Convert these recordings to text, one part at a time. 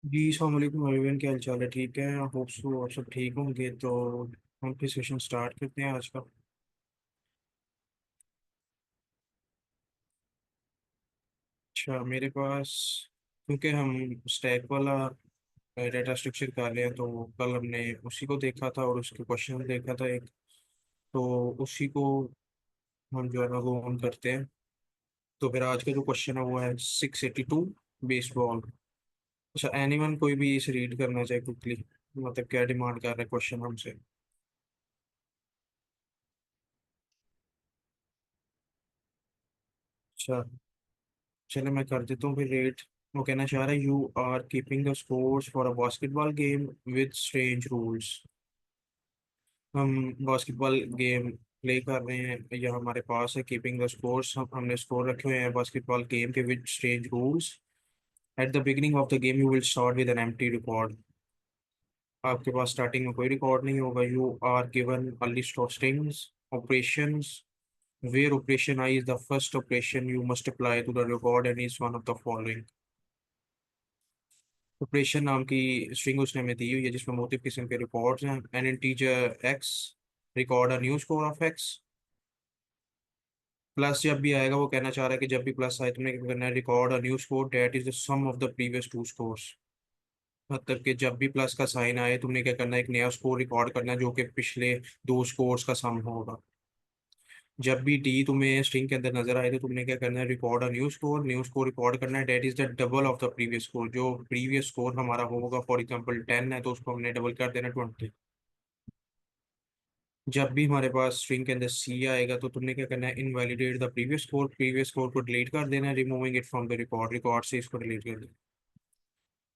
जी अस्सलाम वालेकुम एवरीवन, क्या हाल चाल है? ठीक है, होप सो आप सब ठीक होंगे। तो हम फिर सेशन स्टार्ट करते हैं आज का। अच्छा, मेरे पास, क्योंकि हम स्टैक वाला डेटा स्ट्रक्चर कर रहे हैं, तो कल हमने उसी को देखा था और उसके क्वेश्चन देखा था एक। तो उसी को हम जो है ना वो ऑन करते हैं। तो फिर आज का जो क्वेश्चन है वो है 682 बेसबॉल। अच्छा, एनीवन कोई भी इसे रीड करना चाहे क्विकली, मतलब क्या डिमांड कर रहे हैं क्वेश्चन हमसे? अच्छा, चलो मैं कर देता हूँ फिर रेट। वो कहना चाह रहा है, you are keeping the scores for a basketball game with strange rules. हम बास्केटबॉल गेम प्ले कर रहे हैं, या हमारे पास है कीपिंग द स्कोर्स, हमने स्कोर रखे हुए हैं बास्केटबॉल गेम के with strange rules. At the beginning of the game you will start with an empty record. आपके पास स्टार्टिंग में कोई रिकॉर्ड नहीं होगा। You are given a list of strings operations where operation I is the first operation you must apply to the record and is one of the following. Operation नाम की string उसने हमें दी हुई है जिसमें मुख्तलिफ किस्म के रिकॉर्ड्स हैं। N integer x, record a new score of x. Plus जब भी आएगा, वो कहना चाह रहा है कि जब भी प्लस आए तुमने क्या करना है, record a new score that is the sum of the previous two scores. मतलब कि जब भी प्लस का साइन आए तुमने क्या करना है, एक नया स्कोर रिकॉर्ड करना है जो कि पिछले दो स्कोर्स का सम होगा। जब भी डी तुम्हें स्ट्रिंग के अंदर नजर आए तो तुमने क्या करना है, record a new score record करना है that is the double of the previous score. जो प्रीवियस स्कोर हमारा होगा, फॉर एग्जांपल 10 है तो उसको हमने डबल कर देना 20। जब भी हमारे पास स्ट्रिंग के अंदर सी आएगा तो तुमने क्या करना है, इनवैलिडेट द प्रीवियस स्कोर को डिलीट कर देना है, removing it from the record, record से इसको डिलीट कर देना।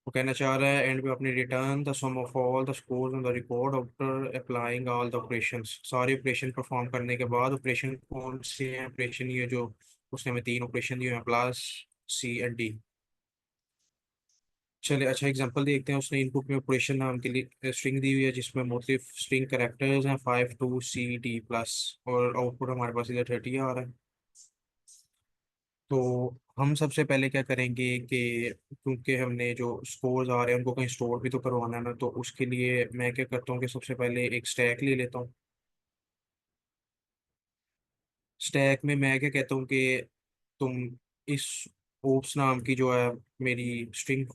वो कहना चाह रहा है, एंड पे अपने return the sum of all the scores on the record after applying all the operations. सारे ऑपरेशन परफॉर्म करने के बाद, ऑपरेशन कौन से हैं? ऑपरेशन ये जो उसने हमें तीन ऑपरेशन दिए हैं, प्लस, सी एंड डी। चलिए, अच्छा एग्जांपल देखते हैं। उसने इनपुट में ऑपरेशन नाम के लिए स्ट्रिंग दी हुई है जिसमें मुख्तलिफ स्ट्रिंग कैरेक्टर्स हैं, 5 2 C D प्लस, और आउटपुट हमारे पास इधर 30 आ रहा है। तो हम सबसे पहले क्या करेंगे कि क्योंकि हमने जो स्कोर्स आ रहे हैं उनको कहीं स्टोर भी तो करवाना है ना, तो उसके लिए मैं क्या करता हूँ कि सबसे पहले एक स्टैक ले लेता हूँ। स्टैक में मैं क्या कहता हूँ कि तुम इस ओप्स नाम की जो है मेरी स्ट्रिंग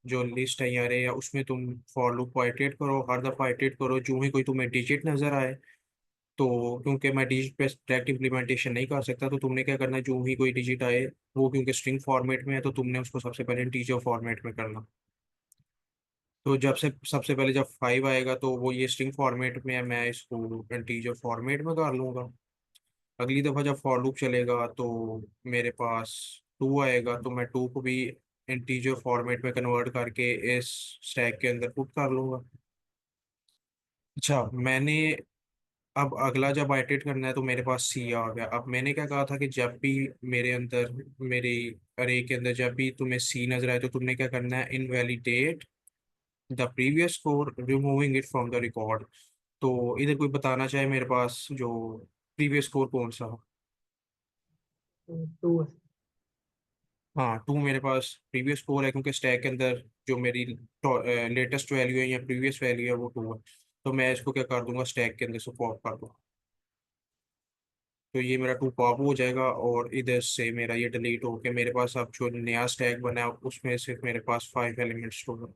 जो लिस्ट है या अरे या उसमें तुम फॉर लूप को आइटरेट करो, हर दफ़ा आइटरेट करो जो ही कोई तुम्हें डिजिट नज़र आए। तो क्योंकि मैं डिजिट पे डायरेक्ट इम्प्लीमेंटेशन नहीं कर सकता, तो तुमने क्या करना है, जो ही कोई डिजिट आए, वो क्योंकि स्ट्रिंग फॉर्मेट में है तो तुमने उसको सबसे पहले इंटीजर फॉर्मेट में करना। तो जब से सबसे पहले जब 5 आएगा तो वो ये स्ट्रिंग फॉर्मेट में है, मैं इसको इंटीजर फॉर्मेट में कर लूँगा। अगली दफ़ा जब फॉर लूप चलेगा तो मेरे पास 2 आएगा, तो मैं 2 को भी इंटीजर फॉर्मेट में कन्वर्ट करके इस स्टैक के अंदर पुट कर लूँगा। अच्छा, मैंने अब अगला जब आइटरेट करना है तो मेरे पास सी आ गया। अब मैंने क्या कहा था कि जब भी मेरे अंदर, मेरे अरे के अंदर जब भी तुम्हें सी नजर आए तो तुमने क्या करना है, invalidate the previous score, removing it from the record. तो इधर कोई बताना चाहे मेरे पास जो प्रीवियस स्कोर कौन सा हो? टू है। हाँ, 2 मेरे पास प्रीवियस स्कोर है क्योंकि स्टैक के अंदर जो मेरी लेटेस्ट वैल्यू है या प्रीवियस वैल्यू है वो 2 है। तो मैं इसको क्या कर दूंगा, स्टैक के अंदर से पॉप कर दूंगा। तो ये मेरा 2 पॉप हो जाएगा और इधर से मेरा ये डिलीट होके मेरे पास अब जो नया स्टैक बना है उसमें सिर्फ मेरे पास 5 एलिमेंट्स स्टोर है,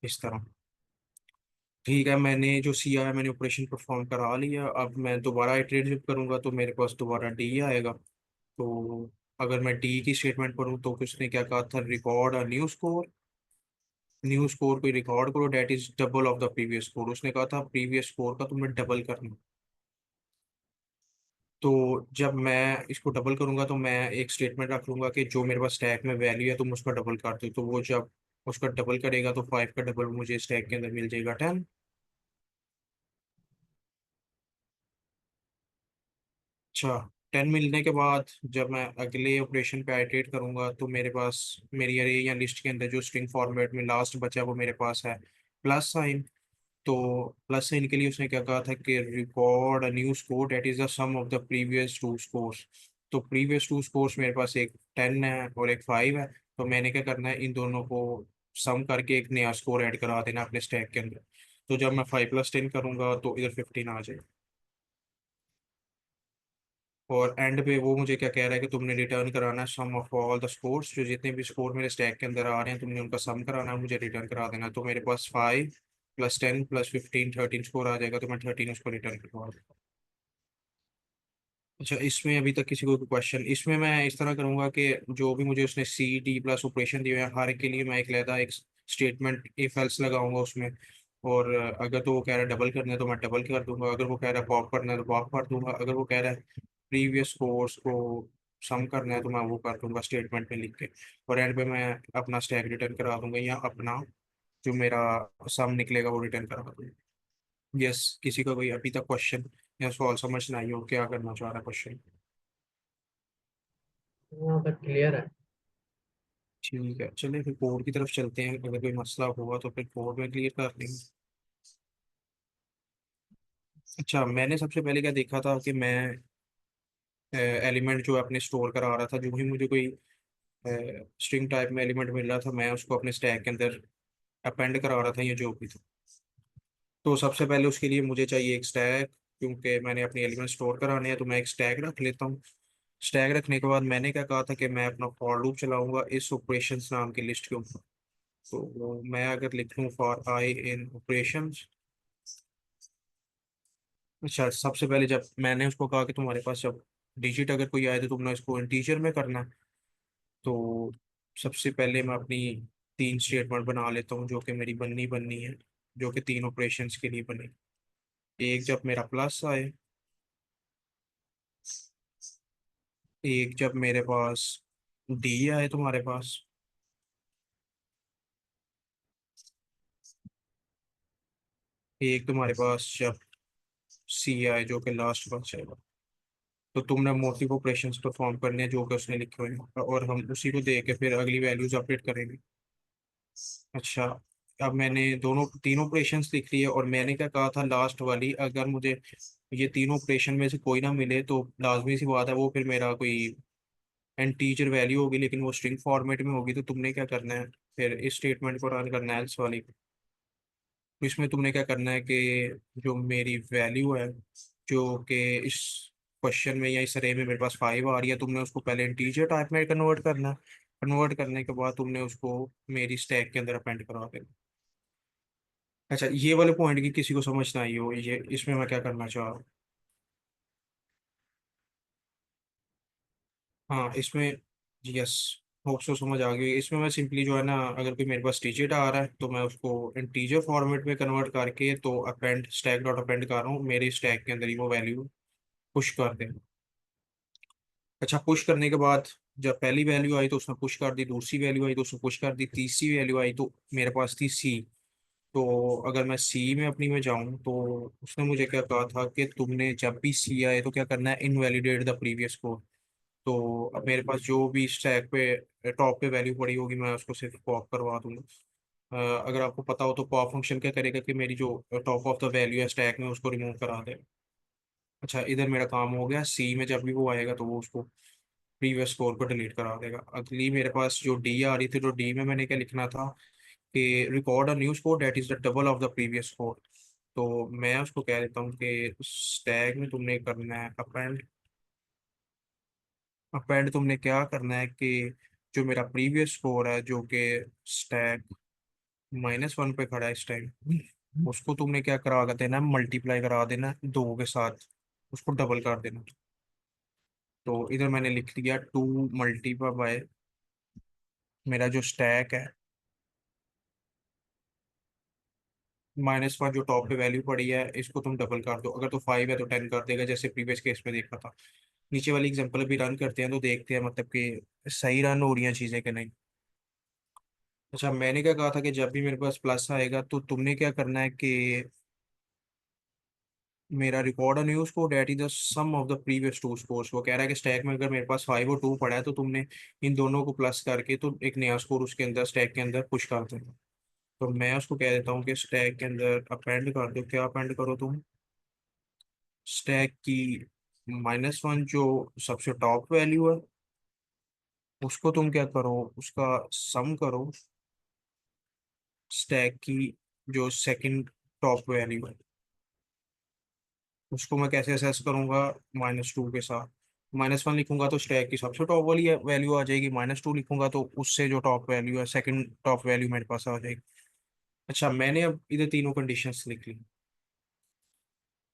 इस तरह। ठीक है, मैंने जो सी आया मैंने ऑपरेशन परफॉर्म करा लिया। अब मैं दोबारा इटरेट जब करूंगा तो मेरे पास दोबारा डी आएगा। तो अगर मैं डी की स्टेटमेंट पढूं तो उसने क्या कहा था, record a new score. New score को रिकॉर्ड करो that is double of the previous score. उसने कहा था प्रीवियस स्कोर का तुम्हें डबल करना। तो जब मैं इसको डबल करूंगा तो मैं एक स्टेटमेंट रख लूंगा कि जो मेरे पास स्टैक में वैल्यू है तुम उसका डबल कर दो। तो वो जब उसका डबल करेगा तो 5 का डबल मुझे स्टैक के अंदर मिल जाएगा 10। अच्छा, 10 मिलने के बाद जब मैं अगले ऑपरेशन पे आइटरेट करूंगा तो मेरे पास मेरी अरे या लिस्ट के अंदर जो स्ट्रिंग फॉर्मेट में लास्ट बचा वो मेरे पास है प्लस साइन। तो प्लस साइन के लिए उसने क्या कहा था कि record a new score that is the sum of the previous two scores. तो प्रीवियस टू स्कोर्स मेरे पास एक 10 है और एक 5 है। तो मैंने क्या करना है, इन दोनों को सम करके एक नया स्कोर ऐड करा देना अपने स्टैक के अंदर। तो जब मैं 5 + 10 करूंगा तो इधर 15 आ जाएगा। और एंड पे वो मुझे क्या कह रहा है कि तुमने रिटर्न कराना है सम ऑफ ऑल द स्कोर्स, जो जितने भी स्कोर मेरे स्टैक के अंदर आ रहे हैं तुमने उनका सम कराना है, मुझे रिटर्न करा देना है। तो मेरे पास 5 + 10 + 15 13 स्कोर आ जाएगा, तो मैं 13 उसको रिटर्न करवा दूंगा। अच्छा, इसमें अभी तक किसी को क्वेश्चन, इसमें मैं इस तरह करूंगा कि जो भी मुझे उसने C D+ ऑपरेशन दिए हैं हर एक के लिए मैं एक लेता एक स्टेटमेंट इफ एल्स लगाऊंगा उसमें। और अगर तो वो कह रहा है डबल करना है तो मैं डबल कर दूंगा, अगर वो कह रहा है पॉप करना है तो पॉप कर दूंगा, अगर वो कह रहा है प्रीवियस कोर्स को सम करना है तो मैं वो कर दूंगा स्टेटमेंट में लिख के। और एंड पे मैं अपना स्टैक रिटर्न करा दूंगा, या अपना जो मेरा सम निकलेगा वो रिटर्न करा दूंगा। यस, किसी का कोई अभी तक क्वेश्चन या सवाल समझ ना आई हो, क्या करना चाह रहा है क्वेश्चन? यहाँ तक क्लियर है। ठीक है, चलिए फिर कोड की तरफ चलते हैं, अगर कोई मसला हुआ तो फिर कोड में क्लियर कर लेंगे। अच्छा, मैंने सबसे पहले क्या देखा था कि मैं एलिमेंट जो अपने स्टोर करा रहा था, जो भी मुझे कोई स्ट्रिंग टाइप में एलिमेंट मिल रहा था मैं उसको अपने स्टैक के अंदर अपेंड करा रहा था, या जो भी था। तो सबसे पहले उसके लिए मुझे चाहिए एक स्टैक, क्योंकि मैंने अपने एलिमेंट स्टोर कराने हैं, तो मैं एक स्टैक रख लेता हूँ। स्टैक रखने के बाद मैंने क्या कहा था कि मैं अपना फॉर लूप चलाऊंगा इस ऑपरेशंस नाम की लिस्ट के ऊपर। तो मैं अगर लिख लूँ फॉर आई इन ऑपरेशंस। अच्छा, सबसे पहले जब मैंने उसको कहा कि तुम्हारे पास जब डिजिट अगर कोई आए तो तुमने इसको इंटीजर में करना है, तो सबसे पहले मैं अपनी 3 स्टेटमेंट बना लेता हूँ जो कि मेरी बननी बननी है, जो कि 3 ऑपरेशंस के लिए बने। एक जब मेरा प्लस आए, एक जब मेरे पास डी आए तुम्हारे पास, एक तुम्हारे पास जब सी आए जो कि लास्ट बच जाएगा। तो तुमने मोटिव ऑपरेशंस परफॉर्म करने हैं जो कि उसने लिखे हुए हैं, और हम उसी को दे के फिर अगली वैल्यूज अपडेट करेंगे। अच्छा, अब मैंने दोनों 3 ऑपरेशंस लिख ली है, और मैंने क्या कहा था लास्ट वाली, अगर मुझे ये 3 ऑपरेशन में से कोई ना मिले तो लाजमी सी बात है वो फिर मेरा कोई इंटीजर वैल्यू होगी, लेकिन वो स्ट्रिंग फॉर्मेट में होगी। तो तुमने क्या करना है, फिर इस स्टेटमेंट को रन करना है एल्स वाली। तो इसमें तुमने क्या करना है कि जो मेरी वैल्यू है, जो कि इस क्वेश्चन में या इस अरे में मेरे पास 5 आ रही है, तुमने उसको पहले इंटीजर टाइप में कन्वर्ट करना है। कन्वर्ट करने के बाद तुमने उसको मेरी स्टैक के अंदर अपेंड करवा देना। अच्छा, ये वाले पॉइंट की किसी को समझ ना आई हो, ये इसमें मैं क्या करना चाह रहा हूँ। हाँ, इसमें यस, होप सो समझ आ गई। इसमें मैं सिंपली जो है ना, अगर कोई मेरे पास डिजिट आ रहा है तो मैं उसको इंटीजर फॉर्मेट में कन्वर्ट करके तो अपेंड स्टैक डॉट अपेंड कर रहा हूँ, मेरे स्टैक के अंदर ही वो वैल्यू पुश कर दें। अच्छा, पुश करने के बाद जब पहली वैल्यू आई तो उसने पुश कर दी, दूसरी वैल्यू आई तो उसने पुश कर दी, तीसरी वैल्यू आई तो मेरे पास थी सी। तो अगर मैं सी में अपनी में जाऊं तो उसने मुझे क्या कहा था कि तुमने जब भी सी आए तो क्या करना है, इनवैलिडेट द प्रीवियस कोड। तो अब मेरे पास जो भी स्टैक पे टॉप पे वैल्यू पड़ी होगी मैं उसको सिर्फ पॉप करवा दूंगा। अगर आपको पता हो तो पॉप फंक्शन क्या करेगा कि मेरी जो टॉप ऑफ द वैल्यू है स्टैक में उसको रिमूव करा दे। अच्छा, इधर मेरा काम हो गया, सी में जब भी वो आएगा तो वो उसको प्रीवियस स्कोर को डिलीट करा देगा। अगली मेरे पास जो डी आ रही थी, तो डी में मैंने क्या लिखना था कि record a new score that is the double of the previous score. तो मैं उसको कह देता हूँ कि स्टैक में तुमने करना है अपेंड। अपेंड तुमने क्या करना है कि जो मेरा प्रीवियस स्कोर है जो कि स्टैक -1 पे खड़ा है इस टाइम, उसको तुमने क्या करा देना, मल्टीप्लाई करा देना 2 के साथ, उसको डबल कर देना। तो इधर मैंने लिख लिया 2 × बाय मेरा जो स्टैक है, -1 जो टॉप पे वैल्यू पड़ी है इसको तुम डबल कर दो, अगर तो 5 है तो 10 कर देगा, जैसे प्रीवियस केस में देखा था। नीचे वाली एग्जांपल भी रन करते हैं तो देखते हैं मतलब कि सही रन हो रही हैं चीज़ें कि नहीं। अच्छा, मैंने क्या कहा था कि जब भी मेरे पास प्लस आएगा तो तुमने क्या करना है कि मेरा record new score that is the sum of the previous 2 scores. वो कह रहा है कि स्टैक में अगर मेरे पास 5 और 2 पड़ा है तो तुमने इन दोनों को प्लस करके तो एक नया स्कोर उसके अंदर स्टैक के अंदर पुश कर देना। तो मैं उसको कह देता हूँ कि स्टैक के अंदर अपेंड कर दो, क्या अपेंड करो तुम, स्टैक की -1 जो सबसे टॉप वैल्यू है, उसको तुम क्या करो, उसका सम करो स्टैक की जो सेकंड टॉप वैल्यू है। उसको मैं कैसे असेस करूंगा, -2 के साथ। -1 लिखूंगा तो स्टैक की सबसे टॉप वाली वैल्यू आ जाएगी, -2 लिखूंगा तो उससे जो टॉप वैल्यू है सेकंड टॉप वैल्यू मेरे पास आ जाएगी। अच्छा, मैंने अब इधर तीनों कंडीशंस लिख ली।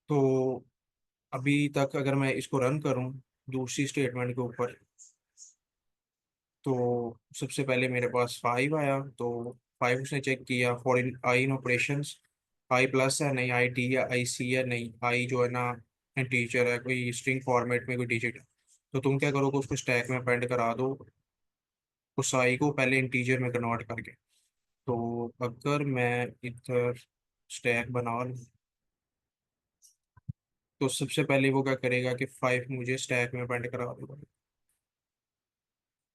तो अभी तक अगर मैं इसको रन करूं दूसरी स्टेटमेंट के ऊपर, तो सबसे पहले मेरे पास 5 आया। तो 5 उसने चेक किया for in I in operations, I plus है नहीं, आई टी या आई सी है नहीं, आई जो है ना इंटीजर है, कोई स्ट्रिंग फॉर्मेट में कोई डिजिट है। तो तुम क्या करोगे, उसको स्टैक में अपेंड करा दो उस आई को पहले इंटीजर में कन्वर्ट करके। तो अगर मैं इधर स्टैक बना लूँ, तो सबसे पहले वो क्या करेगा कि 5 मुझे स्टैक में अपेंड करा देगा।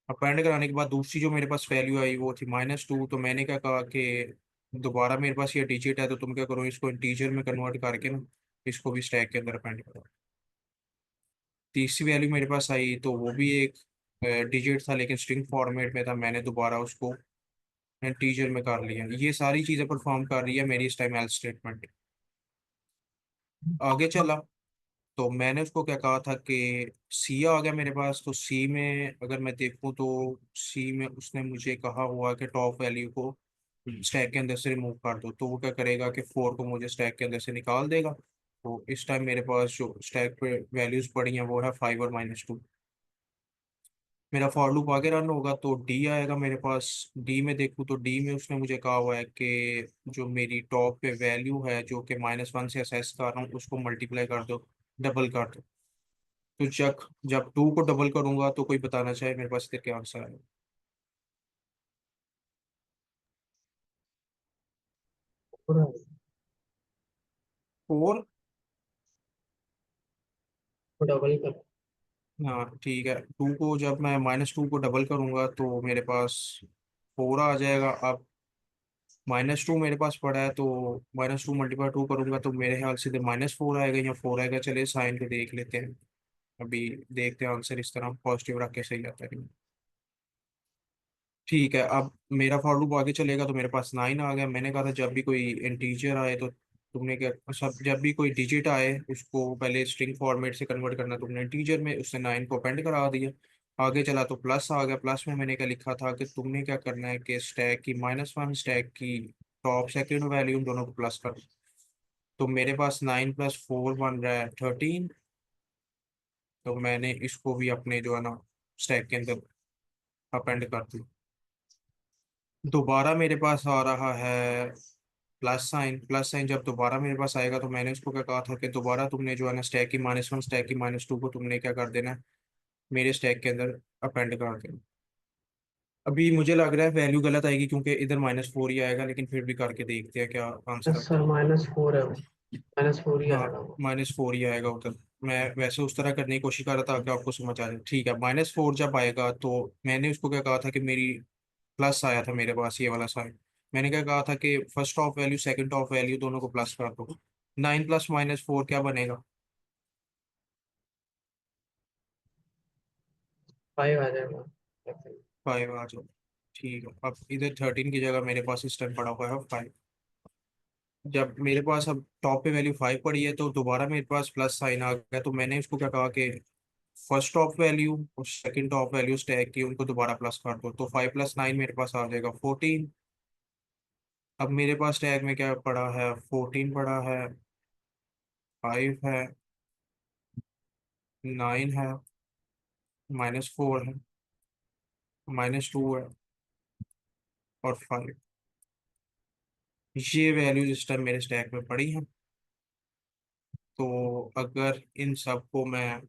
अपेंड कराने के बाद दूसरी जो मेरे पास वैल्यू आई वो थी -2। तो मैंने क्या कहा कि दोबारा मेरे पास ये डिजिट है, तो तुम क्या करो, इसको इंटीजर में कन्वर्ट करके ना इसको भी स्टैक के अंदर अपेंड करो। तीसरी वैल्यू मेरे पास आई तो वो भी एक डिजिट था लेकिन स्ट्रिंग फॉर्मेट में था, मैंने दोबारा उसको इंटीजर में कर लिया। ये सारी चीज़ें परफॉर्म कर रही है मेरी इस टाइम एल्स स्टेटमेंट। आगे चला तो मैंने उसको क्या कहा था कि सी आ गया मेरे पास। तो सी में अगर मैं देखूं तो सी में उसने मुझे कहा हुआ कि टॉप वैल्यू को स्टैक के अंदर से रिमूव कर दो। तो वो क्या करेगा कि 4 को मुझे स्टैक के अंदर से निकाल देगा। तो इस टाइम मेरे पास जो स्टैक पे वैल्यूज पड़ी हैं वो है 5 और -2। मेरा फॉर लूप आगे रन होगा तो डी आएगा मेरे पास। डी में देखूँ तो डी में उसने मुझे कहा हुआ है कि जो मेरी टॉप पे वैल्यू है जो कि -1 से असेस कर रहा हूँ उसको मल्टीप्लाई कर दो, डबल कर दो। तो जब जब 2 को डबल करूंगा तो कोई बताना चाहे मेरे पास इसका क्या आंसर है। पूरा फोर। डबल कर। हाँ ठीक है, 2 को जब मैं -2 को डबल करूंगा तो मेरे पास 4 आ जाएगा। अब -2 मेरे पास पड़ा है तो -2 × 2 करूंगा तो मेरे ख्याल से -4 आएगा या 4 आएगा। चलिए साइन को देख लेते हैं। अभी देखते हैं आंसर इस तरह पॉजिटिव रख के सही आता है। ठीक है, अब मेरा फॉर लूप आगे चलेगा तो मेरे पास 9 आ गया। मैंने कहा था जब भी कोई इंटीजर आए तो तुमने क्या, सब जब भी कोई डिजिट आए उसको पहले स्ट्रिंग फॉर्मेट से कन्वर्ट करना, तुमने इंटीजर में उसने 9 को अपेंड करा दिया। आगे चला तो प्लस आ गया। प्लस में मैंने क्या लिखा था कि तुमने क्या करना है कि स्टैक की -1 स्टैक की टॉप सेकेंड वैल्यू उन दोनों को प्लस कर। तो मेरे पास 9 + 4 बन रहा है 13। तो मैंने इसको भी अपने जो है ना स्टैक के अंदर अपेंड कर दिया। दोबारा मेरे पास आ रहा है प्लस साइन। प्लस साइन जब दोबारा मेरे पास आएगा तो मैंने उसको क्या कहा था कि दोबारा तुमने जो है ना स्टैक की -1 स्टैक की -2 को तुमने क्या कर देना है, मेरे स्टैक के अंदर अपेंड कर देना। अभी मुझे लग रहा है वैल्यू गलत आएगी क्योंकि इधर -4 ही आएगा, लेकिन फिर भी करके देखते हैं क्या आंसर आता सर -4 है वो, -4 ही है। हाँ, आएगा वो। -4 ही आएगा उधर। मैं वैसे उस तरह करने की कोशिश कर रहा था कि आपको समझ आ जाए। ठीक है, -4 जब आएगा तो मैंने उसको क्या कहा था कि मेरी प्लस आया था मेरे पास ये वाला साइन। मैंने क्या कहा था कि first of value second of value दोनों को प्लस कर दो। 9 + -4 क्या बनेगा। 5 आ जाएगा। 5 आ जाओ। ठीक है, अब इधर 13 की जगह मेरे पास इस टाइम पड़ा हुआ है 5। जब मेरे पास अब टॉप पे वैल्यू 5 पड़ी है तो दोबारा मेरे पास प्लस साइन आ गया। तो मैंने उसको क्या कहा कि फर्स्ट ऑफ वैल्यू और सेकंड ऑफ वैल्यू स्टैक की उनको दोबारा प्लस कर दो। तो 5 + 9 मेरे पास आ जाएगा 14। अब मेरे पास टैग में क्या पड़ा है, 14 पड़ा है, 5 है, 9 है, -4 है, -2 है और 5। ये वैल्यूज इस टाइम मेरे स्टैक में पड़ी हैं। तो अगर इन सब को मैं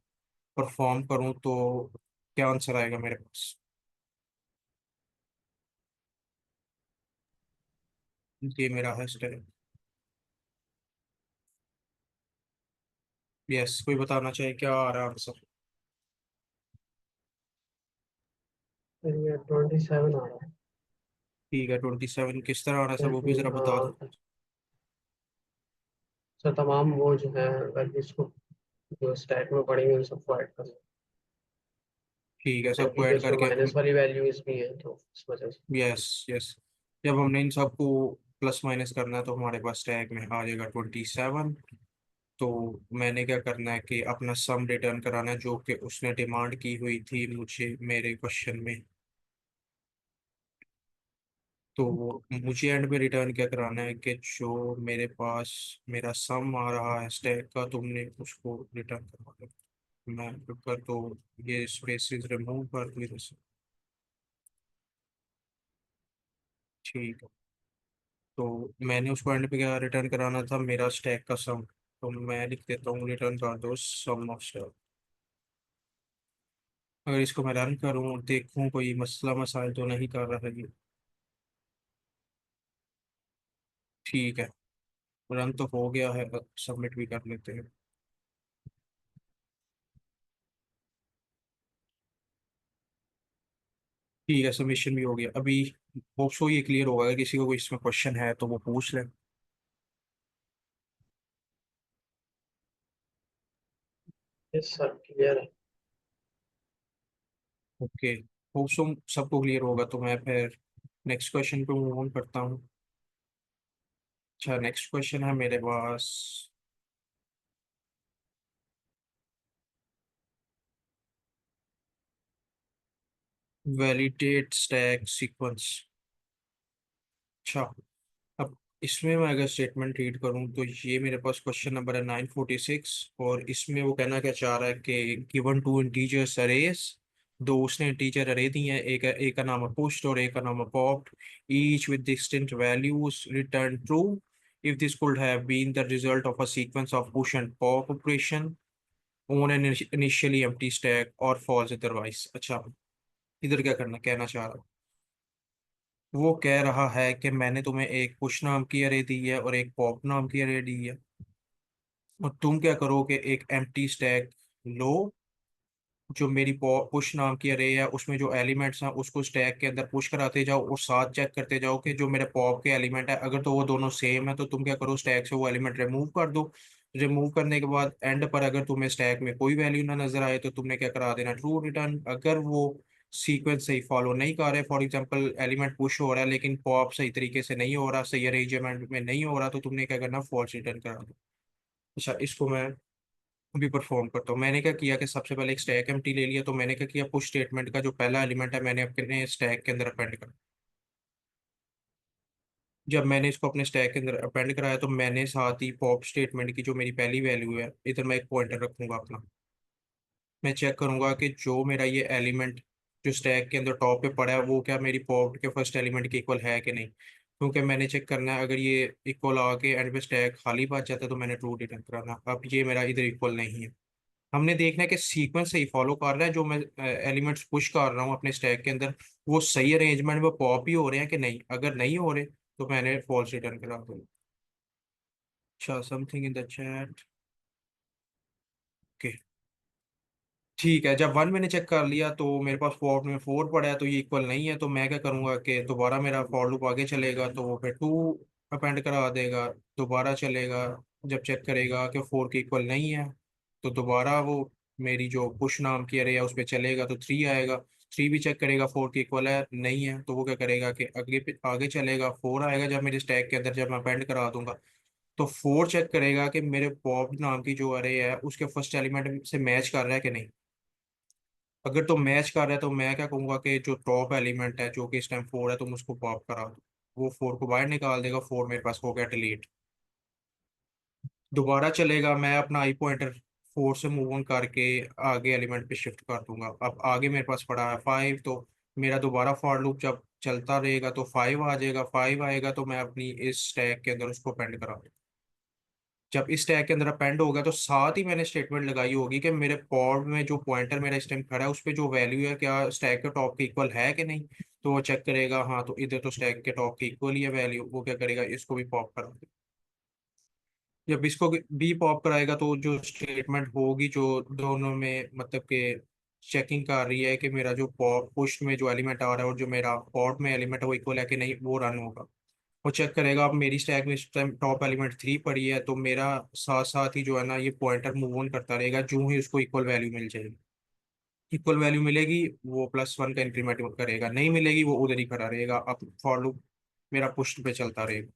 परफॉर्म करूं तो क्या आंसर आएगा मेरे पास। ये मेरा है स्टैक। यस, कोई बताना चाहिए क्या आ रहा है आंसर। फिर ये 27 आ रहा है। ठीक है, 27 किस तरह आ रहा है सर, वो भी क्योंकि जरा बता दो। हाँ सर, तमाम वो जो है वैल्यूज को जो स्टैक में पड़ी हुई उन सबको ऐड कर। ठीक है, सबको क्योंकि ऐड उसमें करके माइनस वाली वैल्यू इसमें है तो इस वजह से। यस यस, जब हमने इन सबको प्लस माइनस करना है तो हमारे पास स्टैक में आ जाएगा 27। तो मैंने क्या करना है कि अपना सम रिटर्न कराना है जो कि उसने डिमांड की हुई थी मुझे मेरे क्वेश्चन में। तो मुझे एंड में रिटर्न क्या कराना है कि जो मेरे पास मेरा सम आ रहा है स्टैक का, तुमने उसको रिटर्न करवाना है। मैं कर तो ये स्पेसिस रिमूव कर दूँ इधर से। ठीक है, तो मैंने उसको एंड पे क्या रिटर्न कराना था, मेरा स्टैक का सम। तो मैं लिख देता हूँ रिटर्न कर दो सम ऑफ स्टैक। अगर इसको मैं रन करूँ देखूँ कोई मसला मसाइल तो नहीं कर रहा है ये। ठीक है, रन तो हो गया है, सबमिट भी कर लेते हैं। ठीक है, सबमिशन भी हो गया अभी। होप सो ये क्लियर होगा, अगर किसी को कोई इसमें क्वेश्चन है तो वो पूछ ले। यस सर, क्लियर है। ओके, होप सो सबको क्लियर होगा, तो मैं फिर नेक्स्ट क्वेश्चन पे मूव ऑन करता हूँ। अच्छा, नेक्स्ट क्वेश्चन है मेरे पास। Validate stack sequence. अच्छा, अब इसमें मैं अगर स्टेटमेंट रीड करूं तो ये मेरे पास क्वेश्चन नंबर है 946। और इसमें वो कहना क्या चाह रहा है कि गिवन टू इंटीजर्स अरेज, दो उसने इंटीजर अरे दिए हैं, एक का नाम है पुश्ड और एक का नाम है popped, each with distinct values return true if this could have been the result of a sequence of push and pop operation on an initially empty stack or false otherwise। अच्छा, इधर क्या करना कहना चाह रहा हूँ, वो कह रहा है कि मैंने तुम्हें एक पुश नाम की अरे दी है और एक पॉप नाम की अरे दी है, और तुम क्या करोगे एक एम्प्टी स्टैक लो, जो मेरी पुश नाम की अरे है उसमें जो एलिमेंट्स हैं उसको स्टैक के अंदर पुश कराते जाओ और साथ चेक करते जाओ कि जो मेरे पॉप के एलिमेंट है अगर तो वो दोनों सेम है तो तुम क्या करो स्टैक से वो एलिमेंट रिमूव कर दो। रिमूव करने के बाद एंड पर अगर तुम्हें स्टैक में कोई वैल्यू ना नजर आए तो तुमने क्या करा देना ट्रू रिटर्न। अगर वो सीक्वेंस सही फॉलो नहीं कर रहे, फॉर एग्जांपल एलिमेंट पुश हो रहा है लेकिन पॉप सही तरीके से नहीं हो रहा, सही अरेंजमेंट में नहीं हो रहा, तो तुमने क्या करना फॉल्स रिटर्न करा दो। अच्छा, इसको मैं भी परफॉर्म करता हूँ। मैंने क्या किया कि सबसे पहले एक स्टैक एम्प्टी ले लिया, तो मैंने क्या किया पुश स्टेटमेंट का जो पहला एलिमेंट है मैंने अपने स्टैक के अंदर अपेंड करा। जब मैंने इसको अपने स्टैक के अंदर अपेंड कराया तो मैंने साथ ही पॉप स्टेटमेंट की जो मेरी पहली वैल्यू है इधर मैं एक पॉइंटर रखूंगा अपना। मैं चेक करूंगा कि जो मेरा ये एलिमेंट जो स्टैक के अंदर टॉप पे पड़ा है वो क्या मेरी पॉप के फर्स्ट एलिमेंट के इक्वल है कि नहीं, क्योंकि मैंने चेक करना है अगर ये इक्वल आके एंड पे स्टैक खाली बच जाता है तो मैंने ट्रू रिटर्न कराना। अब ये मेरा इधर इक्वल नहीं है। हमने देखना है कि सीक्वेंस सही फॉलो कर रहा है, जो मैं एलिमेंट्स पुश कर रहा हूँ अपने स्टैक के अंदर वो सही अरेंजमेंट में पॉप ही हो रहे हैं कि नहीं। अगर नहीं हो रहे तो मैंने फॉल्स रिटर्न करा दूँ। अच्छा, something in the chat. Okay, ठीक है, जब वन मैंने चेक कर लिया तो मेरे पास फोर में फोर पड़ा है तो ये इक्वल नहीं है, तो मैं क्या करूंगा कि दोबारा मेरा फॉर लूप आगे चलेगा तो वो फिर टू अपेंड करा देगा। दोबारा चलेगा, जब चेक करेगा कि फोर के इक्वल नहीं है तो दोबारा वो मेरी जो पुश नाम की अरे है उस पर चलेगा तो थ्री आएगा। थ्री भी चेक करेगा फोर के इक्वल है नहीं है तो वो क्या करेगा कि आगे चलेगा, फोर आएगा जब मेरे स्टैक के अंदर जब मैं अपेंड करा दूंगा तो फोर चेक करेगा कि मेरे पॉप नाम की जो अरे है उसके फर्स्ट एलिमेंट से मैच कर रहा है कि नहीं। अगर तो मैच कर रहा है तो मैं क्या कहूंगा कि जो टॉप एलिमेंट है जो कि इस टाइम फोर है तुम उसको पॉप करा दो। वो फोर को बाहर निकाल देगा, फोर मेरे पास हो गया डिलीट। दोबारा चलेगा, मैं अपना आई पॉइंटर फोर से मूव ऑन करके आगे एलिमेंट पे शिफ्ट कर दूंगा। अब आगे मेरे पास पड़ा है फाइव, तो मेरा दोबारा फॉर लूप जब चलता रहेगा तो फाइव आ जाएगा। फाइव आएगा तो मैं अपनी इस स्टैक के अंदर उसको पेंड करा दूँ। जब इस टैग के अंदर अपेंड होगा तो साथ ही मैंने स्टेटमेंट लगाई होगी कि मेरे पॉड में जो पॉइंटर मेरा इस टाइम खड़ा है उस पे जो वैल्यू है क्या स्टैक के टॉप के इक्वल है कि नहीं। तो वो चेक करेगा, हाँ तो इधर तो स्टैक के टॉप के इक्वल ही है वैल्यू, वो क्या करेगा इसको भी पॉप करा देगा। जब इसको भी पॉप कराएगा तो जो स्टेटमेंट होगी जो दोनों में मतलब कि चेकिंग कर रही है कि मेरा जो पॉप पुश में जो एलिमेंट आ रहा है और जो मेरा पॉड में एलिमेंट है वो इक्वल है कि नहीं, वो रन होगा। वो चेक करेगा। अब मेरी स्टैक में इस टाइम टॉप एलिमेंट थ्री पड़ी है तो मेरा साथ साथ ही जो है ना ये पॉइंटर मूव ऑन करता रहेगा जो ही उसको इक्वल वैल्यू मिल जाएगी। इक्वल वैल्यू मिलेगी वो +1 का इंक्रीमेंट करेगा, नहीं मिलेगी वो उधर ही खड़ा रहेगा। अब फॉर लूप मेरा पुश पे चलता रहेगा।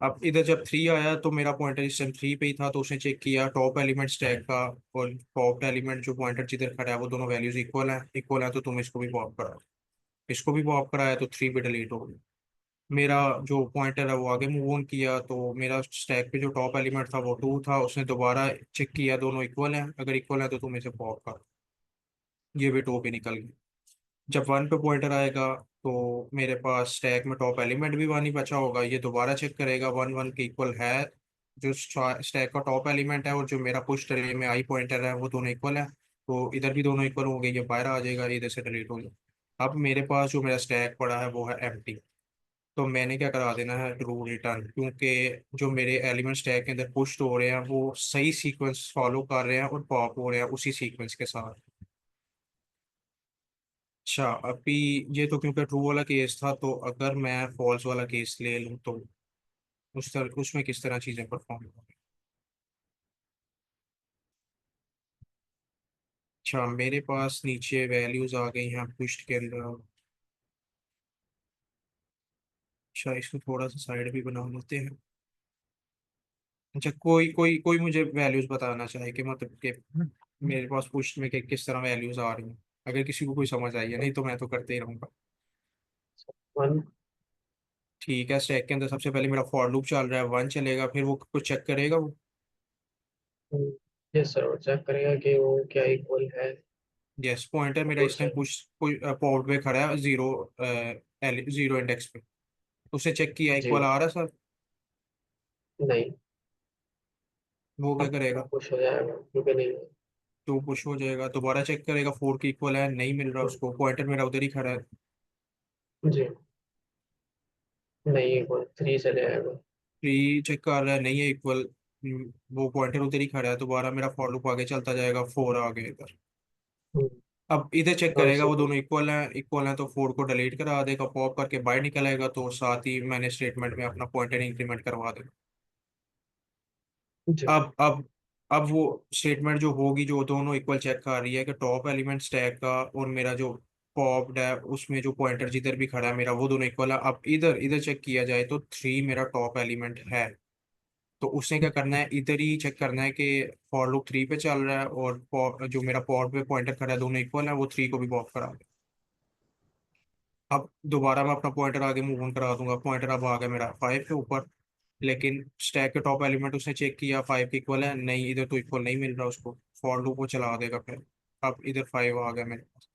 अब इधर जब 3 आया तो मेरा पॉइंटर इस टाइम 3 पे ही था, तो उसने चेक किया टॉप एलिमेंट स्टैक का और टॉप एलिमेंट जो पॉइंटर जिधर खड़ा है वो दोनों वैल्यूज इक्वल है तो तुम इसको भी पॉप करा। इसको भी पॉप कराया तो 3 पे डिलीट हो गया। मेरा जो पॉइंटर है वो आगे मूव ऑन किया, तो मेरा स्टैक पे जो टॉप एलिमेंट था वो 2 था, उसने दोबारा चेक किया दोनों इक्वल हैं, अगर इक्वल है तो तुम इसे पॉप कर। ये भी 2 पे निकल गया। जब 1 पे पॉइंटर आएगा तो मेरे पास स्टैक में टॉप एलिमेंट भी 1 ही बचा होगा, ये दोबारा चेक करेगा 1 1 के इक्वल है जो स्टैक का टॉप एलिमेंट है और जो मेरा पुश ट्रे में आई पॉइंटर है वो दोनों इक्वल है। तो इधर भी दोनों इक्वल हो गए, ये बाहर आ जाएगा, इधर से डिलीट हो जाएगा। अब मेरे पास जो मेरा स्टैक पड़ा है वो है एम्प्टी। तो मैंने क्या करा देना है, ट्रू रिटर्न, क्योंकि जो मेरे एलिमेंट स्टैक के अंदर पुश हो रहे हैं वो सही सीक्वेंस फॉलो कर रहे हैं और पॉप हो रहे हैं उसी सीक्वेंस के साथ। अच्छा, अभी ये तो क्योंकि ट्रू वाला केस था, तो अगर मैं फॉल्स वाला केस ले लूँ तो उसमें किस तरह चीज़ें परफॉर्म होंगी। अच्छा, मेरे पास नीचे वैल्यूज आ गई हैं पुश्ड के अंदर। अच्छा, इसको थोड़ा सा साइड भी बना लेते हैं। अच्छा, कोई कोई कोई मुझे वैल्यूज बताना चाहे कि मतलब कि मेरे पास पुश्ड में किस तरह वैल्यूज आ रही हैं, अगर किसी को कोई समझ आई है, नहीं तो मैं तो करते ही रहूँगा। 1। ठीक है, स्टैक के अंदर सबसे पहले मेरा फॉर लूप चल रहा है, 1 चलेगा, फिर वो कुछ चेक करेगा वो। यस सर, वो चेक करेगा कि वो क्या इक्वल है। यस, पॉइंटर मेरा गुड इस टाइम सर। पुश पोर्ट पे खड़ा है जीरो, जीरो इंडेक्स पे। उसने चेक किया जी। इक्वल आ रहा है सर। नहीं। वो क्या अब करेगा, वो पुश हो जाएगा क्योंकि नहीं है। तो पुश हो जाएगा, दोबारा चेक करेगा 4 की इक्वल है, नहीं मिल रहा हम्म, उसको, पॉइंटर मेरा उधर ही खड़ा है। जी। नहीं, इक्वल 3 चले आएगा। 3 चेक कर रहा है, नहीं है इक्वल। वो पॉइंटर उधर ही खड़ा है, दोबारा मेरा फॉर लूप आगे चलता जाएगा, 4 आ गया इधर। हम्म, अब इधर चेक तो करेगा इसी वो को। दोनों इक्वल हैं तो 4 को डिलीट करा देगा, पॉप करके बाहर निकल आएगा, तो साथ ही मैंने स्टेटमेंट में अपना पॉइंटर इंक्रीमेंट करवा देगा। जी। अब वो स्टेटमेंट जो होगी जो दोनों इक्वल चेक कर रही है कि टॉप एलिमेंट स्टैक का और मेरा जो पॉप्ड है उसमें जो पॉइंटर जिधर भी खड़ा है मेरा वो दोनों इक्वल है। अब इधर इधर चेक किया जाए तो 3 मेरा टॉप एलिमेंट है, तो उसने क्या करना है, इधर ही चेक करना है कि फॉर लूप 3 पे चल रहा है और जो मेरा पॉप पे पॉइंटर खड़ा है दोनों इक्वल है, वो 3 को भी पॉप करा दे। अब दोबारा मैं अपना पॉइंटर आगे मूव ऑन करा दूंगा, पॉइंटर अब आ गया मेरा 5 के ऊपर। लेकिन स्टैक के टॉप एलिमेंट उसने चेक किया 5 के इक्वल है, नहीं इधर तो इक्वल नहीं मिल रहा उसको, फॉर लूप वो चला देगा फिर। अब इधर 5 आ गया मेरे पास।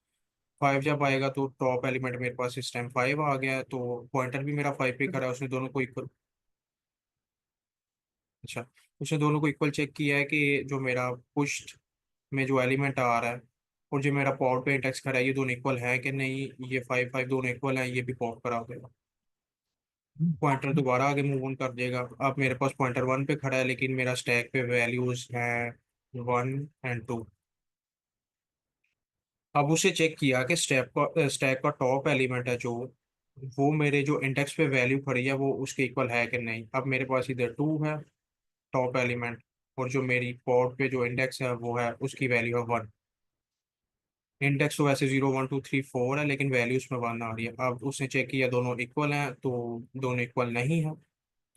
5 जब आएगा तो टॉप एलिमेंट मेरे पास इस टाइम 5 आ गया है, तो पॉइंटर भी मेरा 5 पे खड़ा है, उसने दोनों को इक्वल। अच्छा, उसने दोनों को इक्वल चेक किया है कि जो मेरा पुश्ड में जो एलिमेंट आ रहा है और जो मेरा पॉवर पे इंडेक्स खड़ा है ये दोनों इक्वल है कि नहीं, ये 5 5 दोनों इक्वल है, ये भी पॉप करा देगा। पॉइंटर दोबारा आगे मूव ऑन कर देगा। अब मेरे पास पॉइंटर 1 पे खड़ा है लेकिन मेरा स्टैक पे वैल्यूज हैं 1 और 2। अब उसे चेक किया कि स्टैक का टॉप एलिमेंट है जो वो मेरे जो इंडेक्स पे वैल्यू खड़ी है वो उसके इक्वल है कि नहीं। अब मेरे पास इधर 2 है टॉप एलिमेंट, और जो मेरी पॉड पे जो इंडेक्स है वो है उसकी वैल्यू है 1। इंडेक्स तो वैसे 0 1 2 3 4 है लेकिन वैल्यूज में 1 आ रही है। अब उसने चेक किया दोनों इक्वल हैं, तो दोनों इक्वल नहीं है,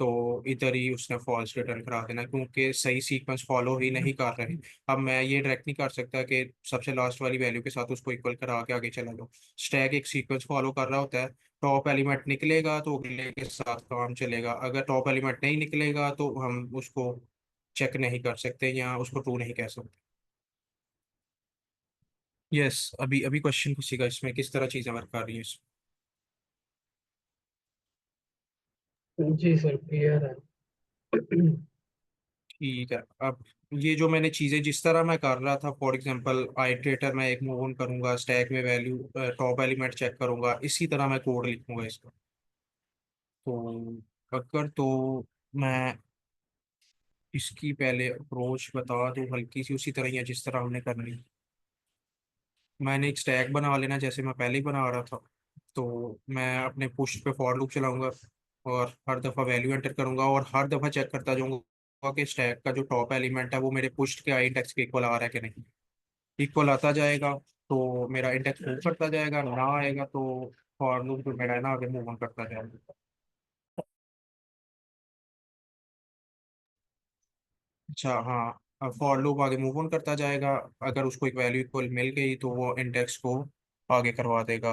तो इधर ही उसने फॉल्स रिटर्न करा देना क्योंकि सही सीक्वेंस फॉलो ही नहीं कर रहे। अब मैं ये डायरेक्ट नहीं कर सकता कि सबसे लास्ट वाली वैल्यू के साथ उसको इक्वल करा के आगे चला लो। स्टैक एक सीक्वेंस फॉलो कर रहा होता है, टॉप एलिमेंट निकलेगा तो अगले के साथ काम चलेगा, अगर टॉप एलिमेंट नहीं निकलेगा तो हम उसको चेक नहीं कर सकते या उसको ट्रू नहीं कह सकते। यस, अभी अभी क्वेश्चन किसी का इसमें किस तरह चीज़ें वर्क कर रही है इसमें। जी सर, क्लियर है। ठीक है, अब ये जो मैंने चीज़ें जिस तरह मैं कर रहा था, फॉर एग्जांपल आइटरेटर में एक मूव ऑन करूंगा, स्टैक में वैल्यू टॉप एलिमेंट चेक करूंगा, इसी तरह मैं कोड लिखूंगा इसका। तो अगर तो मैं इसकी पहले अप्रोच बता दूं हल्की सी उसी तरह ही है जिस तरह हमने करनी। मैंने एक स्टैक बना लेना जैसे मैं पहले ही बना रहा था, तो मैं अपने पुश पे फॉर लूप चलाऊंगा और हर दफ़ा वैल्यू एंटर करूंगा और हर दफ़ा चेक करता जाऊंगा कि स्टैक का जो टॉप एलिमेंट है वो मेरे पुश के आई इंडेक्स के इक्वल आ रहा है कि नहीं। इक्वल आता जाएगा, तो मेरा इंडेक्स मूव करता जाएगा, ना आएगा तो फॉर लूप जो मेरा है ना आगे मूव ऑन करता जाएगा। अच्छा हाँ, फॉर लूप आगे मूव ऑन करता जाएगा। अगर उसको एक वैल्यू इक्वल मिल गई तो वो इंडेक्स को आगे करवा देगा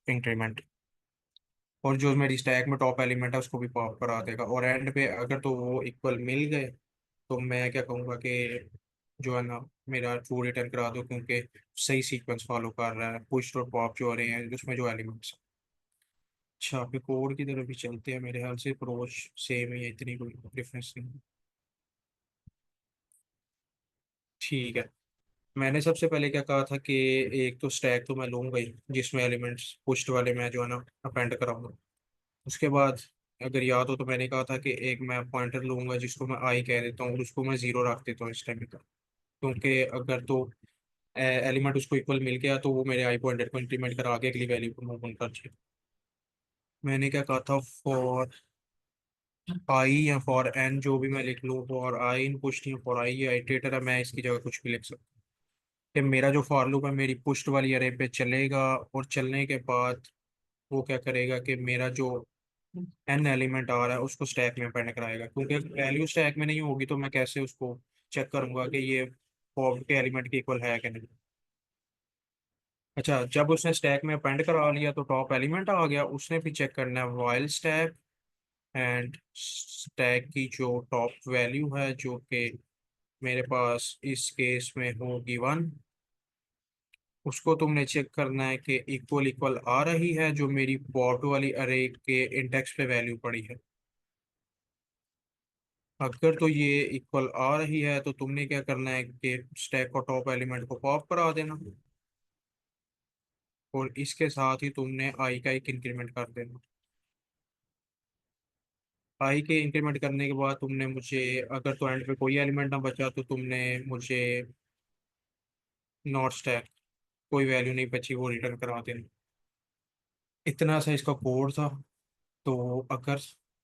इंक्रीमेंट, और जो मेरी स्टैक में टॉप एलिमेंट है उसको भी पॉप करा देगा। और एंड पे अगर तो वो इक्वल मिल गए तो मैं क्या कहूँगा कि जो है ना मेरा ट्रू रिटर्न करा दो, क्योंकि सही सीक्वेंस फॉलो कर रहा है, पुश और पॉप जो हो रहे हैं उसमें जो एलिमेंट्स। अच्छा फिर कोड की तरफ भी चलते हैं, मेरे ख्याल से अप्रोच सेम ही है, इतनी कोई डिफरेंस नहीं है। ठीक है, मैंने सबसे पहले क्या कहा था कि एक तो स्टैक तो मैं लूंगा ही जिसमें एलिमेंट्स पुश्ड वाले मैं जो है ना अपेंड कराऊंगा। उसके बाद अगर याद हो तो मैंने कहा था कि एक मैं पॉइंटर लूंगा जिसको मैं आई कह देता हूँ और उसको मैं जीरो रख देता हूँ इस टाइम पे, क्योंकि अगर तो एलिमेंट उसको इक्वल मिल गया तो वो मेरे आई पॉइंटर को इंक्रीमेंट करा के अगली वैल्यू को मूव ऑन कर चाहिए। मैंने क्या कहा था, फॉर आई या फॉर एन जो भी मैं लिख लूँ, फॉर आई इन पुश नहीं, फॉर आई आइटेटर है, मैं इसकी जगह कुछ भी लिख सकता हूँ कि मेरा जो फॉर लूप है मेरी पुश्ड वाली अरे पे चलेगा, और चलने के बाद वो क्या करेगा कि मेरा जो एन एलिमेंट आ रहा है उसको स्टैक में अपेंड कराएगा, क्योंकि वैल्यू स्टैक में नहीं होगी तो मैं कैसे उसको चेक करूंगा कि ये पॉप के एलिमेंट के इक्वल है कि नहीं। अच्छा, जब उसने स्टैक में अपेंड करा लिया तो टॉप एलिमेंट आ गया, उसने भी चेक करना है वाइल स्टैक एंड स्टैक की जो टॉप वैल्यू है जो कि मेरे पास इस केस में होगी 1, उसको तुमने चेक करना है कि इक्वल इक्वल आ रही है जो मेरी बॉट वाली अरे के इंडेक्स पे वैल्यू पड़ी है। अगर तो ये इक्वल आ रही है तो तुमने क्या करना है कि स्टैक को टॉप एलिमेंट को पॉप करा देना, और इसके साथ ही तुमने आई का एक इंक्रीमेंट कर देना। आई के इंक्रीमेंट करने के बाद तुमने मुझे, अगर तो एंड पे कोई एलिमेंट ना बचा तो तुमने मुझे नॉट स्टैक, कोई वैल्यू नहीं बची वो रिटर्न करा देना। इतना सा इसका कोड था। तो अगर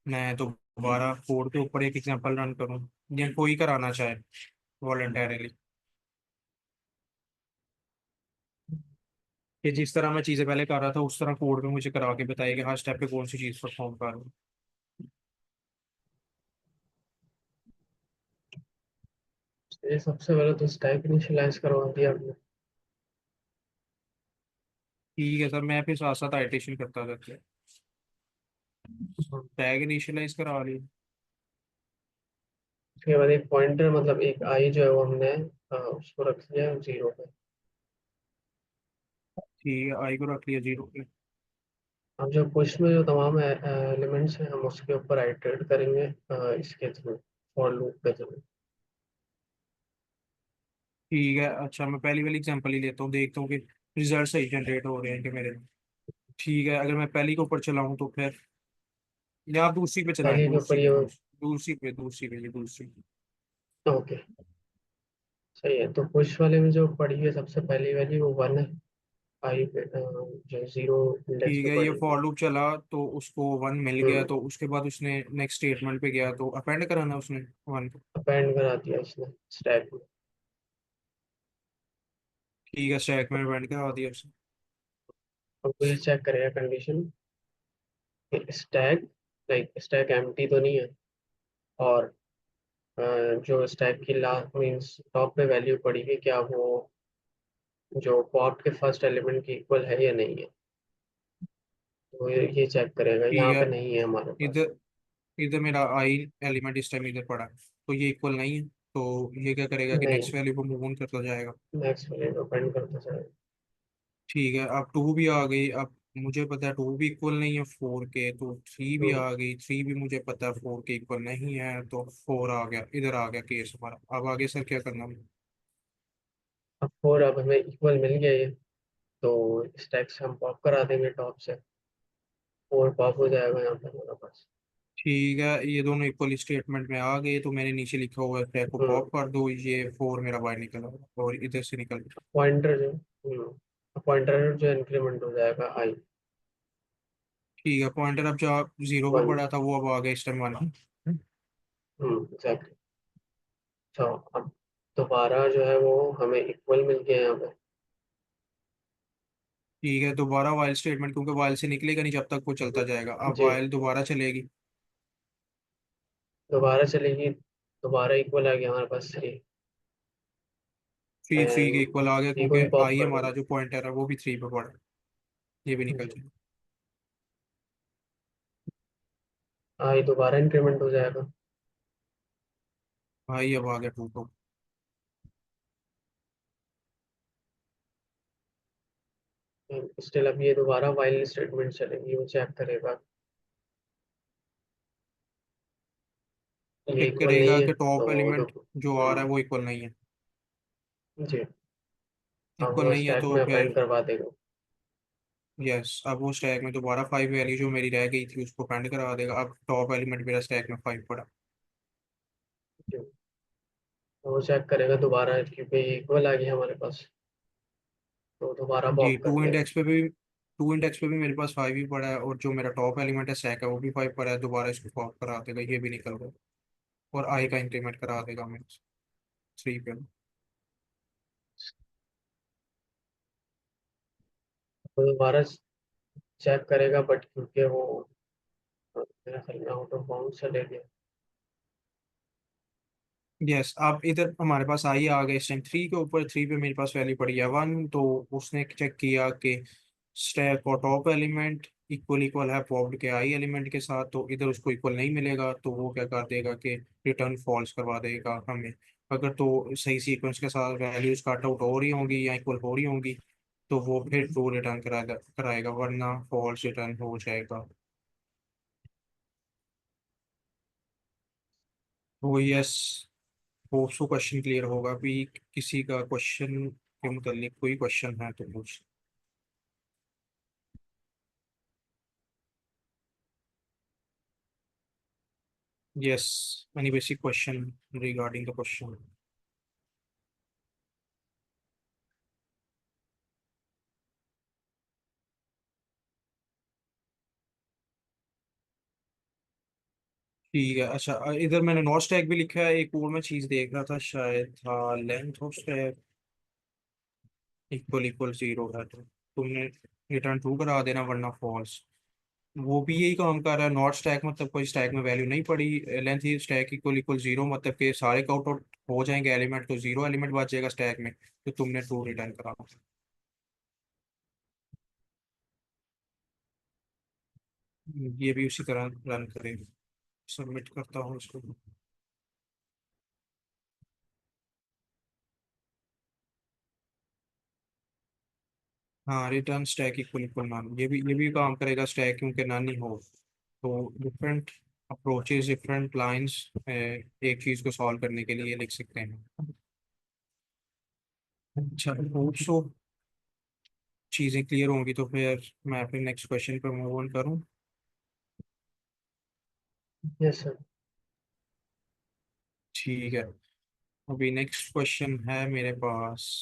मैं दोबारा कोड के ऊपर एक एग्जांपल रन करूं या कोई कराना चाहे वॉलंटरली, कि जिस तरह मैं चीज़ें पहले कर रहा था उस तरह कोड में मुझे करा के बताइए कि हर स्टेप पे कौन सी चीज़ परफॉर्म कर रहा हूँ। ये सबसे पहले तो स्टैक इनिशियलाइज करवा दिया हमने। ठीक है सर, मैं फिर साथ साथ आइटेशन करता रहता है। टैग इनिशियलाइज करा ली। उसके बाद एक पॉइंटर मतलब एक आई जो है वो हमने उसको रख दिया 0 पे। ठीक है, आई को रख लिया 0 पे। अब जो पुश में जो तमाम एलिमेंट्स हैं हम उसके ऊपर आइटरेट करेंगे इसके थ्रू, फॉर लूप के थ्रू। ठीक है, अच्छा मैं पहली वाली एग्जांपल ही लेता हूँ, देखता हूँ कि रिजल्ट सही जनरेट हो रहे हैं कि मेरे। ठीक है, अगर मैं पहली के ऊपर चलाऊँ तो फिर, या आप दूसरी पे चलाएं, पहले के ऊपर ये। दूसरी पे ये दूसरी। ओके, सही है। तो पुश वाले में जो पड़ी है सबसे पहली वैल्यू वो 1 है। आई पे जो 0 इंडेक्स ठीक पे है, ये पड़ी हुई फॉर है। लूप चला तो उसको 1 मिल गया, हम्म। तो उसके बाद उसने नेक्स्ट स्टेटमेंट पे गया तो अपेंड कराना उसने 1 को। अपेंड करा दिया इसने स्टैक में। ठीक है, स्टैक में अपेंड करा दिया उसने। अब वो ये चेक करेगा कंडीशन कि स्टैक, लाइक स्टैक एम्प्टी तो नहीं है, और जो स्टैक की लास्ट मींस टॉप पे वैल्यू पड़ी है क्या वो जो पॉप के फर्स्ट एलिमेंट की इक्वल है या नहीं है। तो ये चेक करेगा, ठीक यहाँ है, पे नहीं है हमारे पास। इधर इधर मेरा आई एलिमेंट इस टाइम इधर पड़ा है, तो ये इक्वल नहीं है, तो ये क्या करेगा कि नहीं, नेक्स्ट वैल्यू को मूव ऑन करता जाएगा। नेक्स्ट वाले को अपेंड करते जाएगा। ठीक है, अब 2 भी आ गई। अब मुझे पता है 2 भी इक्वल नहीं है 4 के, तो 3 भी हम्म। आ गई। 3 भी मुझे पता है 4 के इक्वल नहीं है, तो 4 आ गया, इधर आ गया केस हमारा। अब आगे सर क्या करना है? अब 4 अब हमें इक्वल मिल गया ये, तो स्टैक से हम पॉप करा देंगे टॉप से। 4 पॉप हो जाएगा यहाँ पे हमारे पास। ठीक है, ये दोनों इक्वल स्टेटमेंट में आ गए, तो मैंने नीचे लिखा हुआ है stack को हम्म। पॉप कर दो, ये 4 मेरा बाहर निकला और इधर से निकल गया। पॉइंटर जो पॉइंटर जो इंक्रीमेंट हो जाएगा आई। ठीक है, पॉइंटर अब जो 0 पे 1। पड़ा था वो अब आ गया इस टाइम 1। एग्जैक्टली। तो अब दोबारा जो है वो हमें इक्वल मिल गया यहाँ पे। ठीक है, दोबारा वाइल स्टेटमेंट, क्योंकि वाइल से निकलेगा नहीं जब तक वो चलता जाएगा। अब जी, वाइल दोबारा चलेगी। दोबारा चलेगी, दोबारा इक्वल आ गया हमारे पास 3, थ्री थ्री के एंड इक्वल आ गया, थ्री को क्योंकि भी पॉप आई कर हमारा दूंगा। जो पॉइंटर है वो भी 3 पे पड़ा है। ये भी निकल जी, जाए। आई दोबारा इंक्रीमेंट हो जाएगा। आई अब आ गया 2 को। स्टिल अब ये दोबारा वाइल स्टेटमेंट चलेगी, वो चेक करेगा ये चेक इक्वल करेगा नहीं है कि टॉप तो एलिमेंट जो आ रहा है वो इक्वल नहीं है। जी, अब इक्वल वो नहीं है स्टैक तो में अपेंड फिर करवा देगा। यस, अब वो स्टैक में दोबारा 5 वैल्यू जो मेरी रह गई थी उसको फाइंड करा देगा। अब टॉप एलिमेंट मेरा स्टैक में 5 पड़ा। जी, तो वो चेक करेगा दोबारा कि भाई इक्वल आ गया हमारे पास, तो दोबारा जी, पॉप कर देगा। टू इंडेक्स पे भी मेरे पास 5 ही पड़ा है, और जो मेरा टॉप एलिमेंट है स्टैक है वो भी 5 पड़ा है। दोबारा इसको पॉप करा देगा, ये भी निकल गया। और आई का इंक्रीमेंट करा देगा मैं 3 पे। तो दोबारा चेक करेगा, बट क्योंकि वो मेरा ख्याल में आउट ऑफ बाउंड चले गया। यस, अब इधर हमारे पास आई आ गए इस टाइम 3 के ऊपर। 3 पे मेरे पास वैल्यू पड़ी है 1, तो उसने चेक किया कि स्टैक और टॉप एलिमेंट इक्वल इक्वल है पॉप्ड के आई एलिमेंट के साथ, तो इधर उसको इक्वल नहीं मिलेगा। तो वो क्या कर देगा कि रिटर्न फॉल्स करवा देगा हमें। अगर तो सही सीक्वेंस के साथ वैल्यूज कट आउट हो रही होंगी या इक्वल हो रही होंगी तो वो फिर ट्रू रिटर्न कराएगा, वरना फॉल्स रिटर्न हो जाएगा। तो yes, hope so question clear होगा। भी किसी का क्वेश्चन के मुतालिक कोई क्वेश्चन है तो पूछ। Yes, any basic question regarding the question. ठीक है, अच्छा, इधर मैंने नॉट स्टैक भी लिखा है। एक और मैं चीज देख रहा था, शायद था length of stack equal equal 0 है, तो तुमने रिटर्न ट्रू करा देना वरना फॉल्स। वो भी यही काम कर रहा है। नॉट स्टैक मतलब कोई स्टैक में वैल्यू नहीं पड़ी। लेंथ ही स्टैक इक्वल इक्वल 0 मतलब कि सारे काउंट आउट हो जाएंगे एलिमेंट, तो 0 एलिमेंट बच जाएगा स्टैक में, तो तुमने ट्रू रिटर्न करा। ये भी उसी तरह रन करेगा। सबमिट करता हूँ इसको। हाँ, return stack equal equal none, ये भी काम करेगा स्टैक क्योंकि नन ही हो। तो डिफरेंट अप्रोचेस, डिफरेंट लाइंस एक चीज़ को सॉल्व करने के लिए लिख सकते हैं। अच्छा, होप सो चीज़ें क्लियर होंगी, तो फिर मैं फिर नेक्स्ट क्वेश्चन पर मूव ऑन करूँ। Yes sir. ठीक है, अभी नेक्स्ट क्वेश्चन है मेरे पास।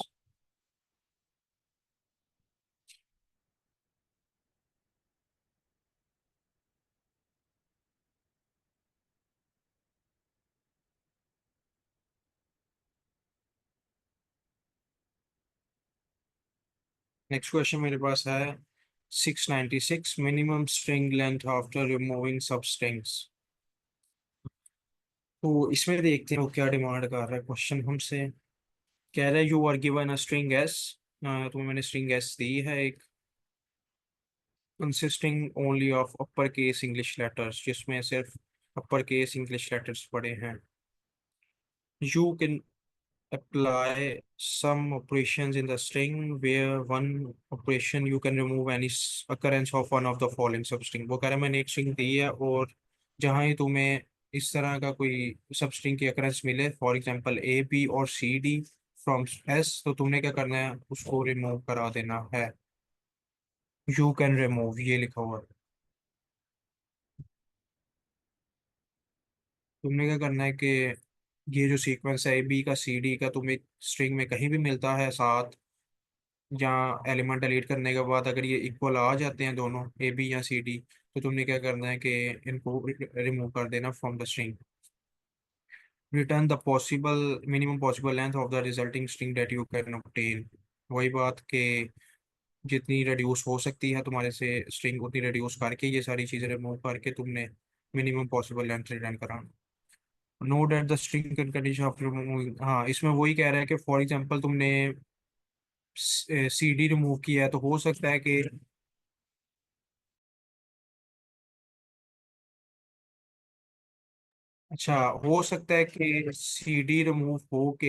नेक्स्ट क्वेश्चन मेरे पास है 696 minimum string length after removing सब स्ट्रिंग्स। तो इसमें देखते हैं वो क्या डिमांड कर रहा है क्वेश्चन हमसे। कह रहा है you are given a string S, तुम्हें मैंने स्ट्रिंग एस दी है एक, consisting only of upper case English letters, जिसमें सिर्फ अपर केस इंग्लिश लेटर्स पड़े हैं। You can apply some operations in the string where one operation you can remove any occurrence of one of the following substring। वो कह रहा है मैंने एक स्ट्रिंग दी है, और जहाँ ही तुम्हें इस तरह का कोई सबस्ट्रिंग की occurrence मिले, फॉर एग्जांपल ए बी और सी डी फ्रॉम एस, तो तुमने क्या करना है, उसको रिमूव करा देना है। यू कैन रिमूव ये लिखा हुआ है। तुमने क्या करना है कि ये जो सीक्वेंस है ए बी का सी डी का तुम्हें स्ट्रिंग में कहीं भी मिलता है साथ, जहाँ एलिमेंट डिलीट करने के बाद अगर ये इक्वल आ जाते हैं दोनों ए बी या सी डी, तो तुमने क्या करना है कि इनको रिमूव कर देना from the string. Return the possible minimum possible length of the resulting string that you can obtain. वही बात के जितनी रिड्यूस हो सकती है तुम्हारे से स्ट्रिंग, उतनी रिड्यूस करके ये सारी चीज़ें रिमूव करके तुमने मिनिमम पॉसिबल लेंथ रिटर्न कराना। Note at the string condition after removing, हाँ इसमें वही कह रहा है कि फॉर एग्जांपल तुमने सीडी रिमूव किया है, तो हो सकता है कि, अच्छा हो सकता है कि सीडी रिमूव हो के,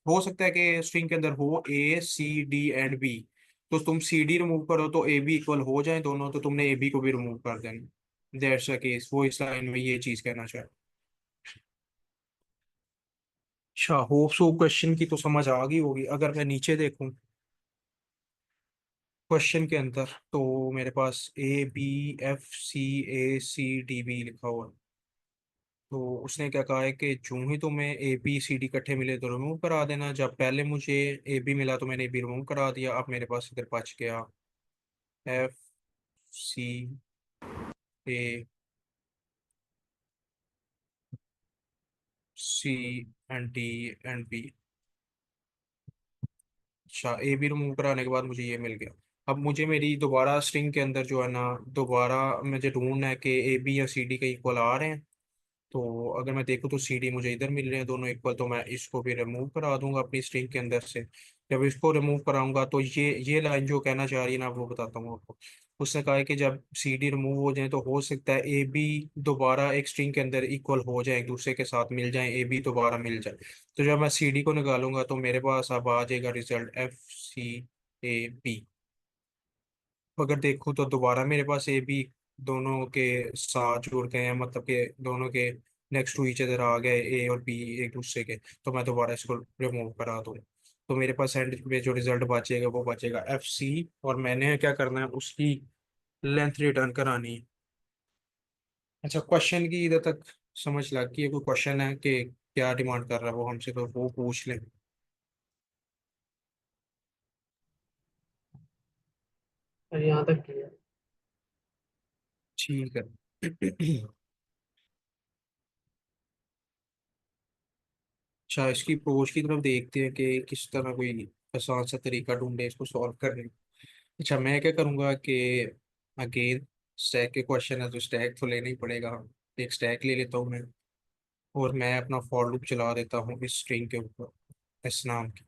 हो सकता है कि स्ट्रिंग के अंदर हो ए सी डी एंड बी, तो तुम सी डी रिमूव करो तो ए बी इक्वल हो जाए दोनों, तो तुमने ए बी को भी रिमूव कर देना। दैट्स द केस, वो इस लाइन में ये चीज कहना चाहे। अच्छा होप सो क्वेश्चन की तो समझ आ गई होगी। अगर मैं नीचे देखूं क्वेश्चन के अंदर, तो मेरे पास A B F C A C D B लिखा हुआ है। तो उसने क्या कहा है कि जो ही तुम्हें ए बी सी डी इकट्ठे मिले तो रिमूव करा देना। जब पहले मुझे ए बी मिला तो मैंने ए बी रिमूव करा दिया। अब मेरे पास इधर बच गया F C A C and D and B. अच्छा ए बी रिमूव कराने के बाद मुझे ये मिल गया। अब मुझे मेरी दोबारा स्ट्रिंग के अंदर जो है ना, दोबारा मुझे ढूंढना है कि ए बी या सी डी के इक्वल आ रहे हैं। तो अगर मैं देखूँ तो सी डी मुझे इधर मिल रहे हैं दोनों इक्वल, तो मैं इसको भी रिमूव करा दूंगा अपनी स्ट्रिंग के अंदर से। जब इसको रिमूव कराऊंगा तो ये लाइन जो कहना चाह रही है ना, वो बताता हूँ आपको। उसने कहा है कि जब सी डी रिमूव हो जाए तो हो सकता है ए बी दोबारा एक स्ट्रिंग के अंदर इक्वल हो जाए, एक दूसरे के साथ मिल जाए, ए बी दोबारा मिल जाए। तो जब मैं सी डी को निकालूंगा तो मेरे पास अब आ जाएगा result F C A B. अगर देखूँ तो दोबारा मेरे पास ए बी दोनों के साथ जुड़ गए हैं, मतलब कि दोनों के नेक्स्ट टू ईच अदर आ गए ए और बी एक दूसरे के। तो मैं दोबारा इसको रिमूव करा दूँ, तो मेरे पास एंड में जो रिजल्ट बचेगा वो बचेगा एफ सी। और मैंने क्या करना है, उसकी लेंथ रिटर्न करानी है। अच्छा क्वेश्चन की इधर तक समझ लग गई है? कोई क्वेश्चन है कि क्या डिमांड कर रहा है वो हमसे, तो वो पूछ लें। और यहाँ तक क्लियर। ठीक है। अच्छा इसकी अप्रोच की तरफ देखते हैं कि किस तरह कोई आसान सा तरीका ढूंढे इसको सॉल्व करने का। अच्छा मैं क्या करूँगा कि अगेन स्टैक के क्वेश्चन है तो स्टैक तो लेना ही पड़ेगा। एक स्टैक ले लेता हूँ मैं, और मैं अपना फॉर लूप चला देता हूँ इस स्ट्रिंग के ऊपर, इस नाम की।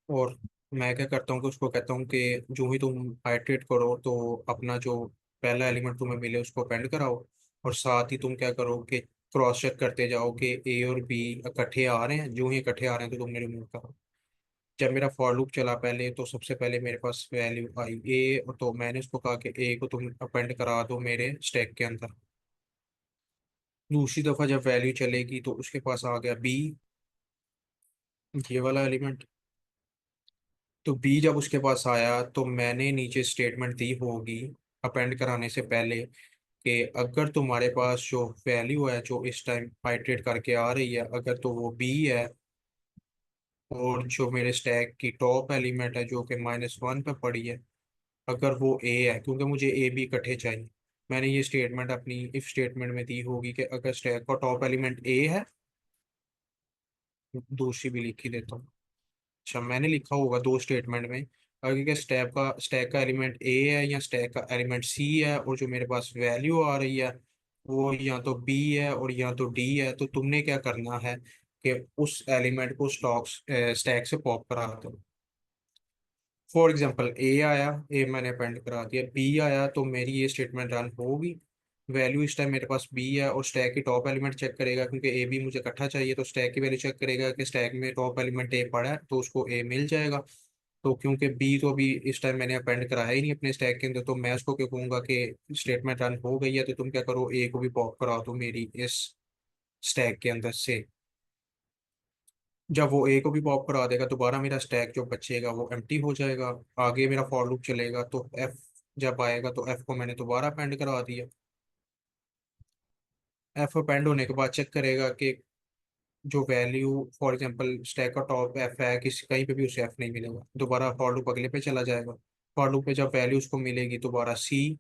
और मैं क्या करता हूँ कि उसको कहता हूँ कि जो ही तुम आइटरेट करो तो अपना जो पहला एलिमेंट तुम्हें मिले उसको अपेंड कराओ। और साथ ही तुम क्या करो कि क्रॉस चेक करते जाओ कि ए और बी इकट्ठे आ रहे हैं, जो ही इकट्ठे आ रहे हैं तो तुमने रिमूव करो। जब मेरा फॉर लूप चला पहले, तो सबसे पहले मेरे पास वैल्यू आई ए, तो मैंने उसको कहा कि ए को तुम अपेंड करा दो मेरे स्टैक के अंदर। दूसरी दफा जब वैल्यू चलेगी तो उसके पास आ गया बी, ये वाला एलिमेंट। तो बी जब उसके पास आया तो मैंने नीचे स्टेटमेंट दी होगी अपेंड कराने से पहले कि अगर तुम्हारे पास जो वैल्यू है जो इस टाइम आइटरेट करके आ रही है, अगर तो वो बी है, और जो मेरे स्टैक की टॉप एलिमेंट है जो कि -1 पे पड़ी है, अगर वो ए है, क्योंकि मुझे ए बी इकट्ठे चाहिए। मैंने ये स्टेटमेंट अपनी इफ स्टेटमेंट में दी होगी कि अगर स्टैक का टॉप एलिमेंट ए है, दूसरी भी लिख ही देता हूँ। अच्छा मैंने लिखा होगा दो स्टेटमेंट में, अगर क्या स्टैक का एलिमेंट ए है या स्टैक का एलिमेंट सी है, और जो मेरे पास वैल्यू आ रही है वो या तो बी है और या तो डी है, तो तुमने क्या करना है कि उस एलिमेंट को स्टैक से पॉप करा दो। फॉर एग्जांपल ए आया, ए मैंने अपेंड करा दिया, बी आया, तो मेरी ये स्टेटमेंट रन होगी। वैल्यू इस टाइम मेरे पास बी है, और स्टैक की टॉप एलिमेंट चेक करेगा, क्योंकि ए बी मुझे इकट्ठा चाहिए, तो स्टैक की वैल्यू चेक करेगा कि स्टैक में टॉप एलिमेंट ए पड़ा है तो उसको ए मिल जाएगा। तो क्योंकि बी तो अभी इस टाइम मैंने अपेंड कराया ही नहीं अपने स्टैक के अंदर, तो मैं उसको क्या कहूंगा कि स्टेटमेंट रन हो गई है, तो तुम क्या करो ए को भी पॉप करा दो मेरी इस स्टैक के अंदर से। जब वो ए को भी पॉप करा देगा, दोबारा मेरा स्टैक जो बचेगा वो एम्प्टी हो जाएगा। आगे मेरा फॉर लूप चलेगा, तो एफ जब आएगा तो एफ को मैंने दोबारा अपेंड करा दिया। एफ अपेंड होने के बाद चेक करेगा कि जो वैल्यू, फॉर एग्जांपल स्टैक का टॉप एफ है, किसी कहीं पे भी उसे एफ नहीं मिलेगा, दोबारा फॉर लूप अगले पे चला जाएगा। फॉर लूप पे जब वैल्यू उसको मिलेगी दोबारा सी,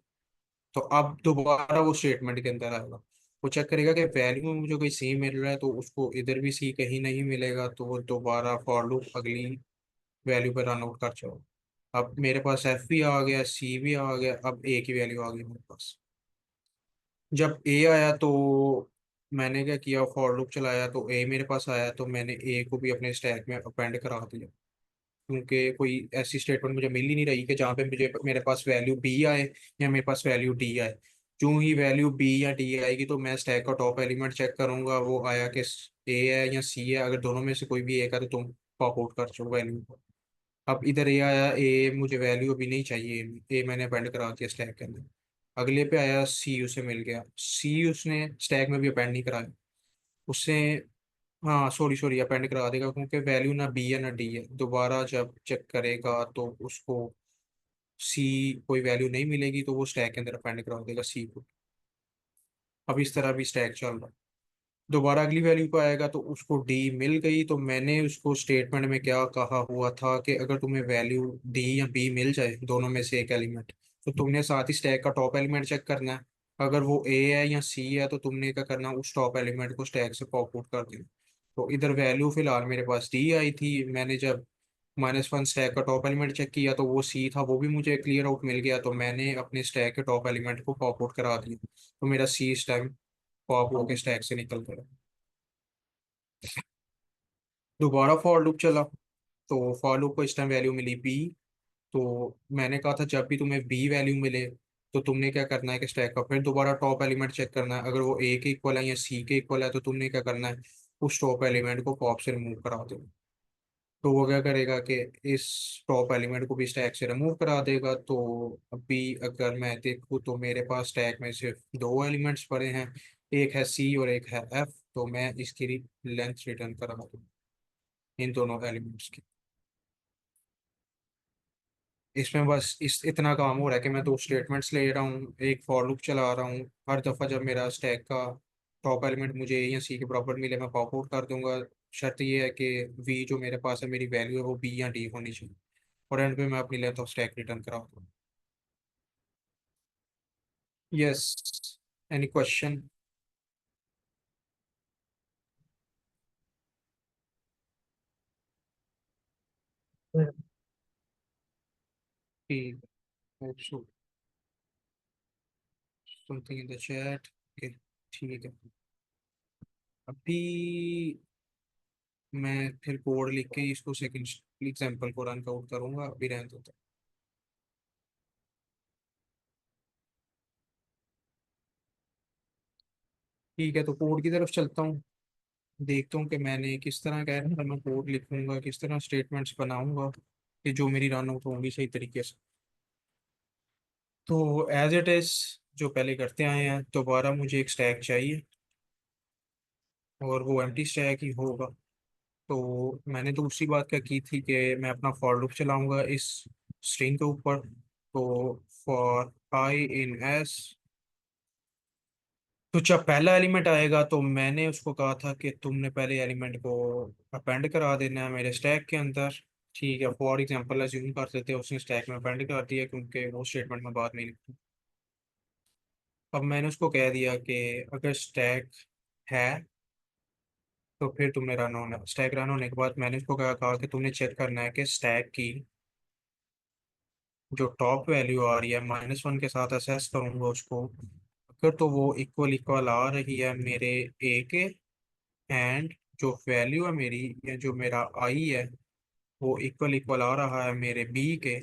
तो अब दोबारा वो स्टेटमेंट के अंदर आएगा। वो चेक करेगा कि वैल्यू में मुझे कोई सी मिल रहा है, तो उसको इधर भी सी कहीं नहीं मिलेगा, तो वो दोबारा फॉर लूप अगली वैल्यू पे रन आउट कर जाओ। अब मेरे पास एफ भी आ गया, सी भी आ गया, अब ए की वैल्यू आ गई मेरे पास। जब ए आया तो मैंने क्या किया, फॉर लूप चलाया तो ए मेरे पास आया, तो मैंने ए को भी अपने स्टैक में अपेंड करा दिया। क्योंकि कोई ऐसी स्टेटमेंट मुझे मिल ही नहीं रही कि जहाँ पे मुझे मेरे पास वैल्यू बी आए या मेरे पास वैल्यू डी आए। जो ही वैल्यू बी या डी आएगी तो मैं स्टैक का टॉप एलिमेंट चेक करूंगा वो आया कि ए है या सी है। अगर दोनों में से कोई भी एक है तो तुम पॉप आउट कर चुको वैल्यू को। अब इधर ए आया, ए मुझे वैल्यू अभी नहीं चाहिए, ए मैंने अपेंड करा दिया स्टैक के अंदर। अगले पे आया सी, उसे मिल गया सी, उसने स्टैक में भी अपेंड नहीं कराया उससे। हाँ सॉरी सॉरी, अपेंड करा देगा क्योंकि वैल्यू ना बी है ना डी है। दोबारा जब चेक करेगा तो उसको सी कोई वैल्यू नहीं मिलेगी तो वो स्टैक के अंदर अपेंड करा देगा सी को। अब इस तरह भी स्टैक चल रहा है। दोबारा अगली वैल्यू पे आएगा तो उसको डी मिल गई, तो मैंने उसको स्टेटमेंट में क्या कहा हुआ था कि अगर तुम्हें वैल्यू डी या बी मिल जाए दोनों में से एक एलिमेंट, तो तुमने साथ ही स्टैक का टॉप एलिमेंट चेक करना है। अगर वो ए है या सी है तो तुमने क्या करना है, उस टॉप एलिमेंट को स्टैक से पॉप आउट कर देना। तो इधर वैल्यू फिलहाल मेरे पास डी आई थी, मैंने जब -1 स्टैक का टॉप एलिमेंट चेक किया तो वो सी था, वो भी मुझे क्लियर आउट मिल गया, तो मैंने अपने स्टैक के टॉप एलिमेंट को पॉप आउट करा दिया। तो मेरा सी इस टाइम पॉप होकर स्टैक से निकल गया। दोबारा फॉर लूप चला तो फॉर लूप को इस टाइम वैल्यू मिली बी। तो मैंने कहा था जब भी तुम्हें बी वैल्यू मिले तो तुमने क्या करना है कि स्टैक का फिर दोबारा टॉप एलिमेंट चेक करना है। अगर वो ए के इक्वल है या सी के इक्वल है तो तुमने क्या करना है, उस टॉप एलिमेंट को पॉप से रिमूव करा दो। तो वो क्या करेगा कि इस टॉप एलिमेंट को भी स्टैक से रिमूव करा देगा। तो अभी अगर मैं देखूँ तो मेरे पास स्टैक में सिर्फ दो एलिमेंट्स पड़े हैं, एक है सी और एक है एफ। तो मैं इसकी लेंथ रिटर्न करा दूँ इन दोनों एलिमेंट्स की। इसमें बस इस इतना काम हो रहा है कि मैं दो स्टेटमेंट्स ले रहा हूँ, एक फॉर लूप चला रहा हूँ। हर दफ़ा जब मेरा स्टैक का टॉप एलिमेंट मुझे ए या सी के बराबर मिले मैं पॉप आउट कर दूंगा। शर्त ये है कि वी जो मेरे पास है मेरी वैल्यू है वो बी या डी होनी चाहिए। और एंड पे मैं अपनी लेंथ ऑफ स्टैक रिटर्न करा दूँ। Yes, any question? ठीक है, समथिंग इन द चैट। ठीक है। अभी मैं फिर कोड लिख के इसको सेकंड एग्जांपल को रन आउट करूंगा, अभी रहने दो। ठीक है, तो कोड की तरफ चलता हूँ। देखता हूँ कि मैंने किस तरह का है मैं कोड लिखूंगा, किस तरह स्टेटमेंट्स बनाऊंगा कि जो मेरी रन आउट होंगी सही तरीके से। तो एज इट इज जो पहले करते आए हैं, दोबारा मुझे एक स्टैक चाहिए और वो एम्प्टी स्टैक ही होगा। तो मैंने तो उसी बात क्या की थी कि मैं अपना फॉर लूप चलाऊंगा इस स्ट्रिंग के ऊपर। तो फॉर आई इन एस, तो जब पहला एलिमेंट आएगा तो मैंने उसको कहा था कि तुमने पहले एलिमेंट को अपेंड करा देना है मेरे स्टैक के अंदर। ठीक है, फॉर एग्जांपल अज्यूम कर लेते हैं उसने स्टैक में अपेंड कर दिया क्योंकि वो स्टेटमेंट में बात नहीं लिखी। अब मैंने उसको कह दिया कि अगर स्टैक है तो फिर तुमने रन होना, स्टैक रन होने के बाद मैंने उसको कहा कि तुमने चेक करना है कि स्टैक की जो टॉप वैल्यू आ रही है -1 के साथ असेस करूंगा उसको। अगर तो वो इक्वल इक्वल आ रही है मेरे ए के, एंड जो वैल्यू है मेरी या जो मेरा आई है वो इक्वल इक्वल आ रहा है मेरे बी के,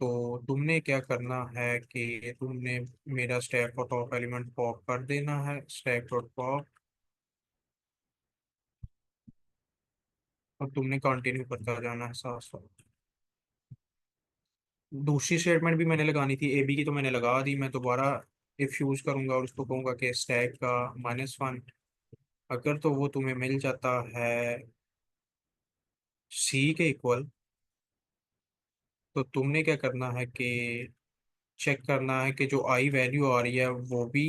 तो तुमने क्या करना है कि तुमने मेरा स्टैक को टॉप एलिमेंट पॉप कर देना है, स्टैक डॉट पॉप। और तुमने कंटिन्यू करता जाना है साथ साथ। दूसरी स्टेटमेंट भी मैंने लगानी थी, ए बी की तो मैंने लगा दी। मैं दोबारा इफ यूज करूंगा और उसको कहूंगा कि स्टैक का -1 अगर तो वो तुम्हें मिल जाता है सी के इक्वल, तो तुमने क्या करना है कि चेक करना है कि जो आई वैल्यू आ रही है वो भी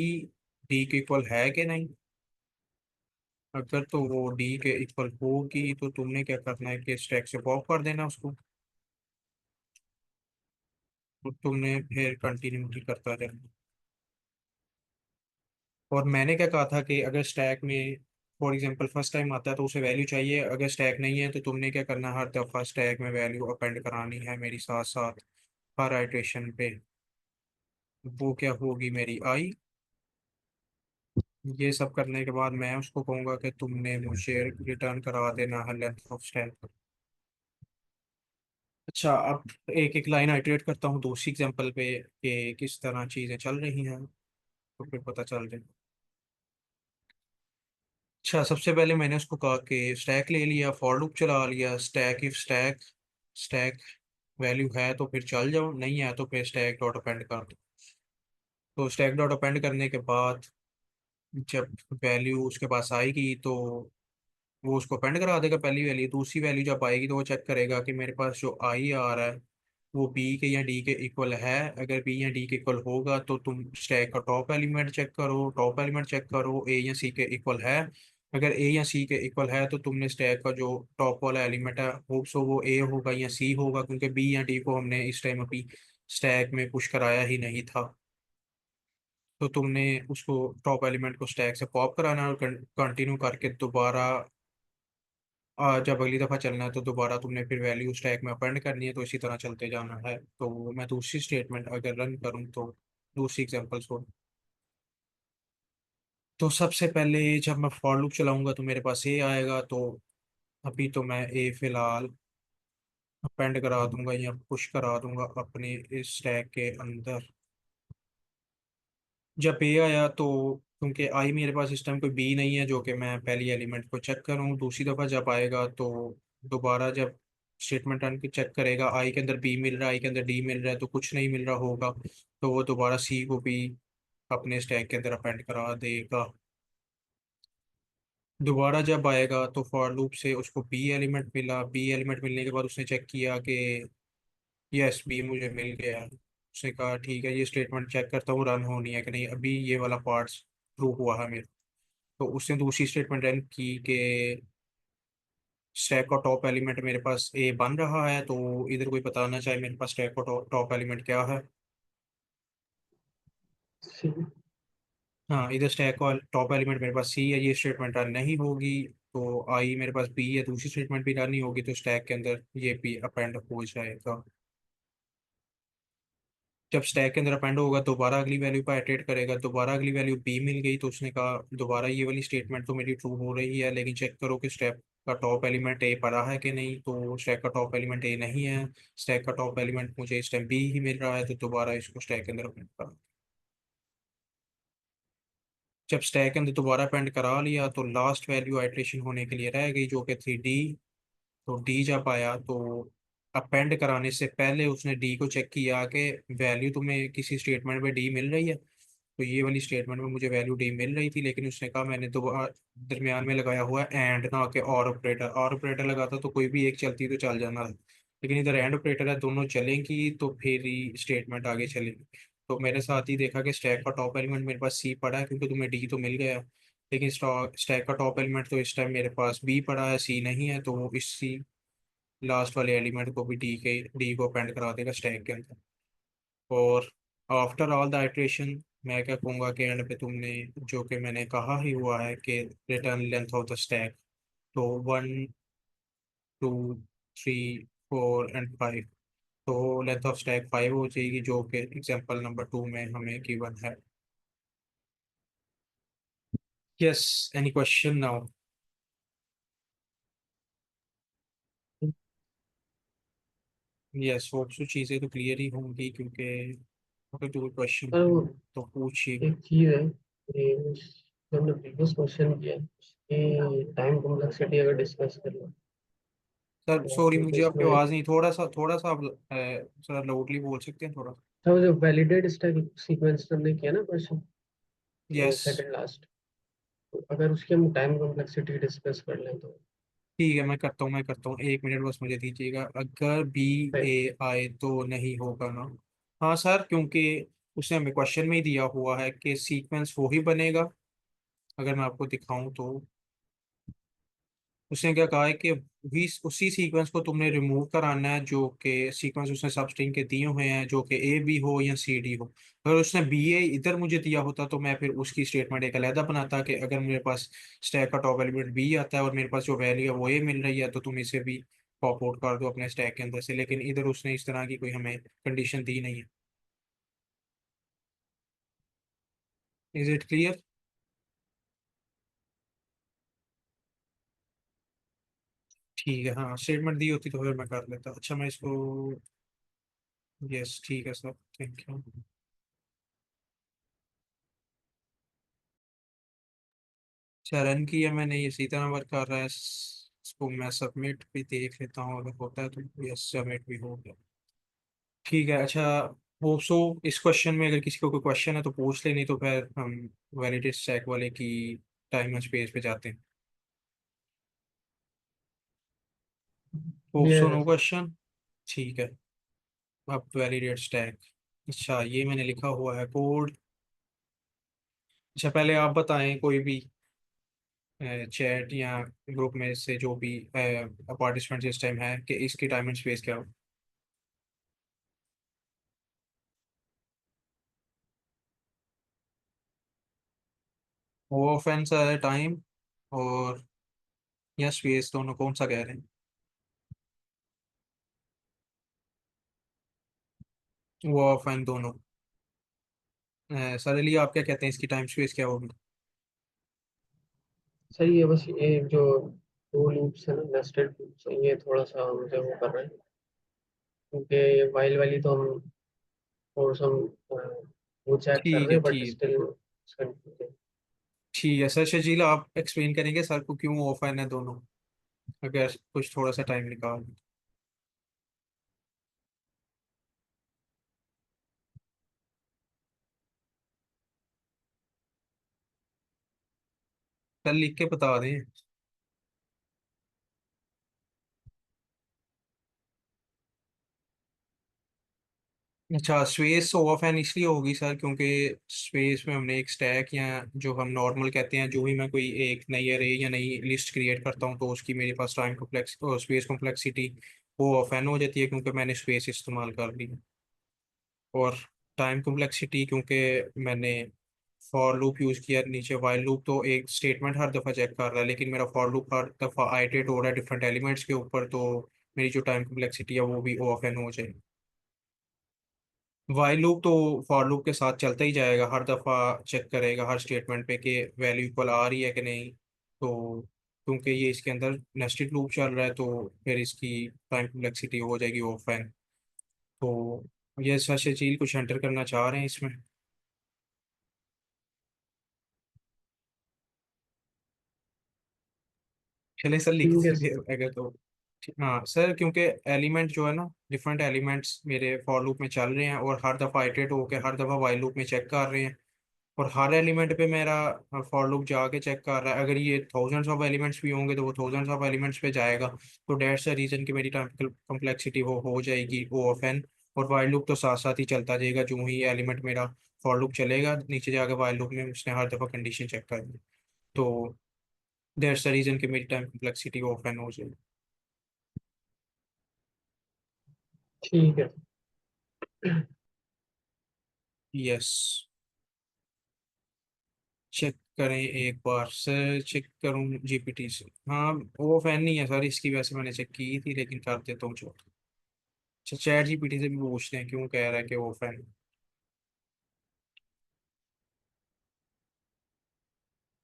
डी के इक्वल है कि नहीं। अगर तो वो डी के इक्वल होगी तो तुमने क्या करना है कि स्टैक से पॉप कर देना उसको। तो तुमने फिर कंटिन्यूटी करता रहना। और मैंने क्या कहा था कि अगर स्टैक में फॉर एग्जांपल फर्स्ट टाइम आता है तो उसे वैल्यू चाहिए, अगर स्टैक नहीं है तो तुमने क्या करना है, हर दफ़ा स्टैक में वैल्यू अपेंड करानी है मेरी साथ साथ, हर आइट्रेशन पे। वो क्या होगी मेरी आई। ये सब करने के बाद मैं उसको कहूँगा कि तुमने मुझे रिटर्न करा देना है लेंथ ऑफ स्टैक। अच्छा, अब एक एक लाइन आइटरेट करता हूँ दूसरी एग्जांपल पे कि किस तरह चीज़ें चल रही हैं, तो फिर पता चल जाए। अच्छा, सबसे पहले मैंने उसको कहा कि स्टैक ले लिया, फॉर लूप चला लिया, stack if stack stack value है तो फिर चल जाओ, नहीं है तो फिर स्टैक डॉट अपेंड कर दो। तो स्टैक डॉट अपेंड करने के बाद जब वैल्यू उसके पास आएगी तो वो उसको अपेंड करा देगा पहली वैल्यू। दूसरी वैल्यू जब आएगी तो वो चेक करेगा कि मेरे पास जो आई आ रहा है वो बी के या डी के इक्वल है। अगर बी या डी के इक्वल होगा तो तुम स्टैक का टॉप एलिमेंट चेक करो, टॉप एलिमेंट चेक करो ए या सी के इक्वल है। अगर ए या सी के इक्वल है तो तुमने स्टैक का जो टॉप वाला एलिमेंट है होप सो वो ए होगा या सी होगा, क्योंकि बी या डी को हमने इस टाइम अभी स्टैक में पुश कराया ही नहीं था। तो तुमने उसको टॉप एलिमेंट को स्टैक से पॉप कराना है और कंटिन्यू करके दोबारा जब अगली दफ़ा चलना है तो दोबारा तुमने फिर वैल्यू स्टैक में अपेंड करनी है, तो इसी तरह चलते जाना है। तो मैं दूसरी स्टेटमेंट अगर रन करूँ तो दूसरी एग्जांपल्स को, तो सबसे पहले जब मैं फॉर लूप चलाऊंगा तो मेरे पास ए आएगा। तो अभी तो मैं ए फिलहाल अपेंड करा दूंगा या पुश करा दूंगा अपने इस स्टैक के अंदर। जब ए आया तो क्योंकि आई मेरे पास इस टाइम कोई बी नहीं है जो कि मैं पहली एलिमेंट को चेक करूँ, दूसरी दफ़ा जब आएगा तो दोबारा जब स्टेटमेंट रन के चेक करेगा आई के अंदर बी मिल रहा है, आई के अंदर डी मिल रहा है तो कुछ नहीं मिल रहा होगा, तो वो दोबारा सी को भी अपने स्टैक के अंदर अपेंड करा देगा। दोबारा जब आएगा तो फॉर लूप से उसको बी एलिमेंट मिला, बी एलिमेंट मिलने के बाद उसने चेक किया कि यस बी मुझे मिल गया। उसने कहा ठीक है, ये स्टेटमेंट चेक करता हूँ रन होनी है कि नहीं, अभी ये वाला पार्ट ट्रू हुआ है मेरा। तो उसने दूसरी स्टेटमेंट रन की कि स्टैक का टॉप एलिमेंट मेरे पास ए बन रहा है, तो इधर कोई बताना चाहे मेरे पास स्टैक का टॉप एलिमेंट क्या है। सी। हाँ, इधर स्टैक का टॉप एलिमेंट मेरे पास सी है, ये स्टेटमेंट रन नहीं होगी। तो आई मेरे पास बी है, दूसरी स्टेटमेंट भी रन नहीं होगी, तो स्टैक के अंदर ये भी अपेंड हो जाएगा। जब स्टैक के अंदर अपेंड होगा दोबारा अगली वैल्यू पर इटरेट करेगा, दोबारा अगली वैल्यू बी मिल गई तो उसने कहा दोबारा ये वाली स्टेटमेंट तो मेरी ट्रू हो रही है, लेकिन चेक करो कि स्टैक का टॉप एलिमेंट ए पड़ा है कि नहीं। तो स्टैक का टॉप एलिमेंट ए नहीं है, स्टैक का टॉप एलिमेंट मुझे इस टाइम बी ही मिल रहा है, तो दोबारा इसको स्टैक के अंदर अपेंड करा। जब स्टैक के अंदर दोबारा अपेंड करा लिया तो लास्ट वैल्यू आइट्रेशन होने के लिए रह गई जो कि थी डी। तो डी जब आया तो अपेंड कराने से पहले उसने डी को चेक किया कि वैल्यू तुम्हें किसी स्टेटमेंट में डी मिल रही है। तो ये वाली स्टेटमेंट में मुझे वैल्यू डी मिल रही थी, लेकिन उसने कहा मैंने दोबारा दरमियान में लगाया हुआ है एंड, ना कि और ऑपरेटर लगाता तो कोई भी एक चलती तो चल जाना था, लेकिन इधर एंड ऑपरेटर है, दोनों चलेंगी तो फिर ही स्टेटमेंट आगे चलेगी। तो मेरे साथ ही देखा कि स्टैक का टॉप एलिमेंट मेरे पास सी पड़ा है क्योंकि तुम्हें डी तो मिल गया, लेकिन स्टैक का टॉप एलिमेंट तो इस टाइम मेरे पास बी पड़ा है, सी नहीं है, तो वो इसी लास्ट वाले एलिमेंट को भी डी को अपेंड करा देगा स्टैक के अंदर। और आफ्टर ऑल द आइट्रेशन मैं क्या कहूँगा कि एंड पे तुमने जो कि मैंने कहा ही हुआ है कि return length of the stack, तो 1 2 3 4 एंड 5, तो लेंथ ऑफ स्टैक 5 हो जाएगी जो कि एग्जांपल नंबर 2 में हमें गिवन है। Yes, any question now. Yes, hope so चीज़ें तो क्लियर ही होंगी क्योंकि अगर जो क्वेश्चन पर हो वो तो पूछिए। एक चीज़ है कि जो हमने प्रीवियस क्वेश्चन किया उसकी टाइम कॉम्प्लेक्सिटी अगर डिस्कस कर लो सर तो सॉरी, क्योंकि मुझे आपकी इसमें आवाज़ नहीं, थोड़ा सा आप जरा लाउडली बोल सकते हैं थोड़ा। था जो वैलिडेट स्टैक सीक्वेंस हमने किया ना क्वेश्चन, यस, सेकंड लास्ट, तो अगर उसकी हम टाइम कॉम्प्लेक्सिटी डिस्कस कर लें तो ठीक है, मैं करता हूँ 1 मिनट बस मुझे दीजिएगा। अगर बी फिर ए आए तो नहीं होगा ना। हाँ सर, क्योंकि उसने हमें क्वेश्चन में ही दिया हुआ है कि सीक्वेंस वो ही बनेगा। अगर मैं आपको दिखाऊं तो उसने क्या कहा है कि भी उसी सीक्वेंस को तुमने रिमूव कराना है जो कि सीक्वेंस उसने सब स्ट्रिंग के दिए हुए हैं, जो कि ए बी हो या सी डी हो। अगर उसने बी ए इधर मुझे दिया होता तो मैं फिर उसकी स्टेटमेंट एक अलहदा बनाता कि अगर मेरे पास स्टैक का टॉप एलिमेंट बी आता है और मेरे पास जो वैल्यू है वो ए मिल रही है तो तुम इसे भी पॉप आउट कर दो अपने स्टैक के अंदर से। लेकिन इधर उसने इस तरह की कोई हमें कंडीशन दी नहीं है। Is it clear? ठीक है, हाँ स्टेटमेंट दी होती तो फिर मैं कर लेता। अच्छा मैं इसको, यस ठीक है सर, थैंक यू। अच्छा रन किया मैंने, ये इसी तरह वर्क कर रहा है। इसको मैं सबमिट भी देख लेता हूँ, अगर होता है तो यस सबमिट भी हो गया। ठीक है अच्छा। होप सो इस क्वेश्चन में अगर किसी को कोई क्वेश्चन है तो पूछ ले, नहीं तो फिर हम वैलिडेट स्टैक वाले की टाइम एंड स्पेस पे जाते हैं। होप सो क्लियर है नो सर। क्वेश्चन। ठीक है, अब वैलिडेट स्टैक। अच्छा ये मैंने लिखा हुआ है कोड। अच्छा पहले आप बताएं कोई भी चैट या ग्रुप में से जो भी पार्टिसिपेंट इस टाइम है कि इसकी टाइम एंड स्पेस क्या हो। वो ऑफेंस है टाइम और या स्पेस, दोनों कौन सा कह रहे हैं? वो ऑफेंस दोनों। सर अली आप क्या कहते हैं इसकी टाइम स्पेस क्या होगी? सही है, बस ये जो दो लूप्स है ना, नेस्टेड लूप्स, ये थोड़ा सा मुझे वो कर रहे हैं, क्योंकि वाइल वाली तो हम थोड़ा सा वो चेक कर ठीक रहे है हैं, बट ठीक। स्टिल। ठीक है सर शजील आप एक्सप्लेन करेंगे सर को क्यों ऑफेन है दोनों, अगर कुछ थोड़ा सा टाइम निकाल। सर लिख के बता दें। अच्छा स्पेस ओवर फैन इसलिए होगी सर क्योंकि स्पेस में हमने एक स्टैक या जो हम नॉर्मल कहते हैं, जो भी मैं कोई एक नई अरे या नई लिस्ट क्रिएट करता हूँ तो उसकी मेरे पास टाइम कॉम्प्लेक्स स्पेस कॉम्प्लेक्सिटी वो ऑफेन हो जाती है क्योंकि मैंने स्पेस इस्तेमाल कर ली। और टाइम कॉम्प्लेक्सिटी क्योंकि मैंने फॉर लूप यूज़ किया नीचे। वाइल लूप तो एक स्टेटमेंट हर दफ़ा चेक कर रहा है, लेकिन मेरा फॉर लूप हर दफ़ा आइटरेट हो रहा है डिफरेंट एलिमेंट्स के ऊपर, तो मेरी जो टाइम कॉम्प्लेक्सिटी है वो भी ऑफेन हो जाएगी। वाइल लूप तो फॉर लूप के साथ चलता ही जाएगा, हर दफ़ा चेक करेगा हर स्टेटमेंट पे कि वैल्यू इक्वल आ रही है कि नहीं। तो क्योंकि ये इसके अंदर नेस्टेड लूप चल रहा है तो फिर इसकी टाइम कॉम्प्लेक्सिटी हो जाएगी ओपन। तो ये सच चीज कुछ एंटर करना चाह रहे हैं इसमें? चले सर लिख ठीक है दीजिए सर। अगर तो। हाँ सर क्योंकि एलिमेंट जो है ना, डिफरेंट एलिमेंट्स मेरे फॉर लूप में चल रहे हैं और हर दफ़ा आइटरेट होकर हर दफ़ा वाइल लूप में चेक कर रहे हैं। और हर एलिमेंट पे मेरा फॉर लूप जाके चेक कर रहा है। अगर ये थाउजेंड्स ऑफ एलिमेंट्स भी होंगे तो वो थाउजेंड्स ऑफ एलिमेंट्स पे जाएगा। तो डेट्स द रीजन की मेरी टाइम कम्प्लेक्सिटी वो हो जाएगी ओ ऑफ एन। और वाइल लूप तो साथ साथ ही चलता जाएगा, जो ही एलिमेंट मेरा फॉर लूप चलेगा नीचे जाकर वाइल लूप में उसने हर दफ़ा कंडीशन चेक करनी। तो डेट्स द रीजन की मेरी time complexity O of N हो जाएगी। ठीक है। यस। चेक करें एक बार सर, चेक करूं जीपीटी से। हाँ वो फैन नहीं है सर इसकी, वैसे मैंने चेक की थी लेकिन कर देता हूँ। अच्छा चैट जीपीटी से भी पूछते हैं क्यों कह रहा है कि वो fan.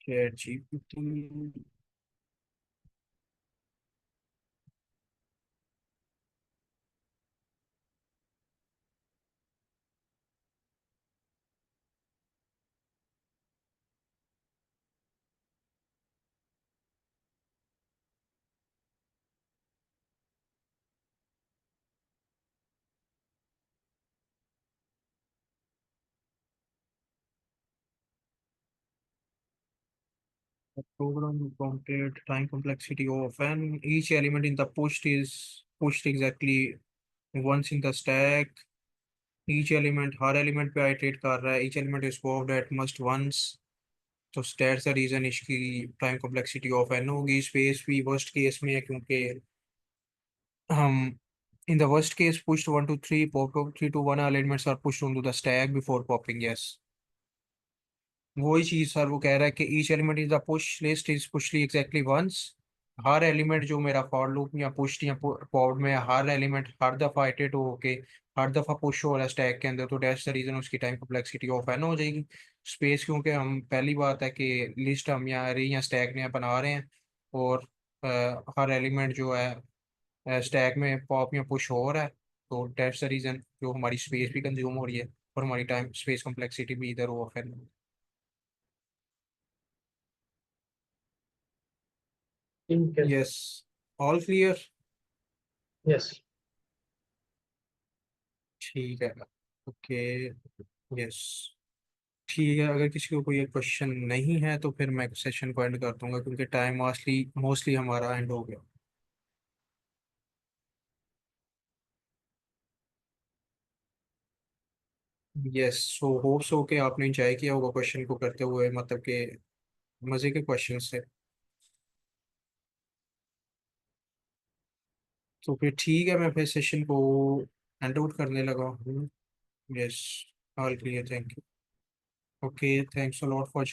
Chat GPT. program completed time complexity of n, each element in the pushed is pushed exactly once in the stack। each element her element पे iterate कर रहा है, each element is swapped at must once। तो that's the reason इसकी time complexity of N होगी। Space भी worst case में है, क्योंकि हम in the worst case pushed 1 to 3 popped up 3 to 1 elements are pushed onto the stack before popping, yes। वही चीज सर वो कह रहा है कि each element is the push list is pushed exactly once. हर एलिमेंट जो मेरा फॉर लूप या पुश या पॉड में, हर एलिमेंट हर दफा इटरेट होके हर दफा पुश हो रहा है स्टैक के अंदर, तो दैट्स द रीजन उसकी टाइम कॉम्प्लेक्सिटी ऑफ एन हो जाएगी। स्पेस क्योंकि हम पहली बात है कि लिस्ट हम या अरे या स्टैक में बना रहे हैं, और हर एलिमेंट जो है स्टैक में पॉप या पुश हो रहा है, तो दैट्स द रीजन जो हमारी स्पेस भी कंज्यूम हो रही है, और हमारी टाइम स्पेस कॉम्प्लेक्सिटी भी इधर ऑफ है। ठीक है। Yes, all clear. यस। ठीक है, ओके, यस। ठीक है, अगर किसी को कोई क्वेश्चन नहीं है तो फिर मैं सेशन को एंड कर दूंगा, क्योंकि टाइम मोस्टली मोस्टली हमारा एंड हो गया। यस, सो होप सो के आपने एंजॉय किया होगा क्वेश्चन को करते हुए, मतलब कि मज़े के क्वेश्चन से। तो फिर ठीक है, मैं फिर सेशन को एंड आउट करने लगा हूँ। Yes, all clear, thank you. Okay, thanks a lot for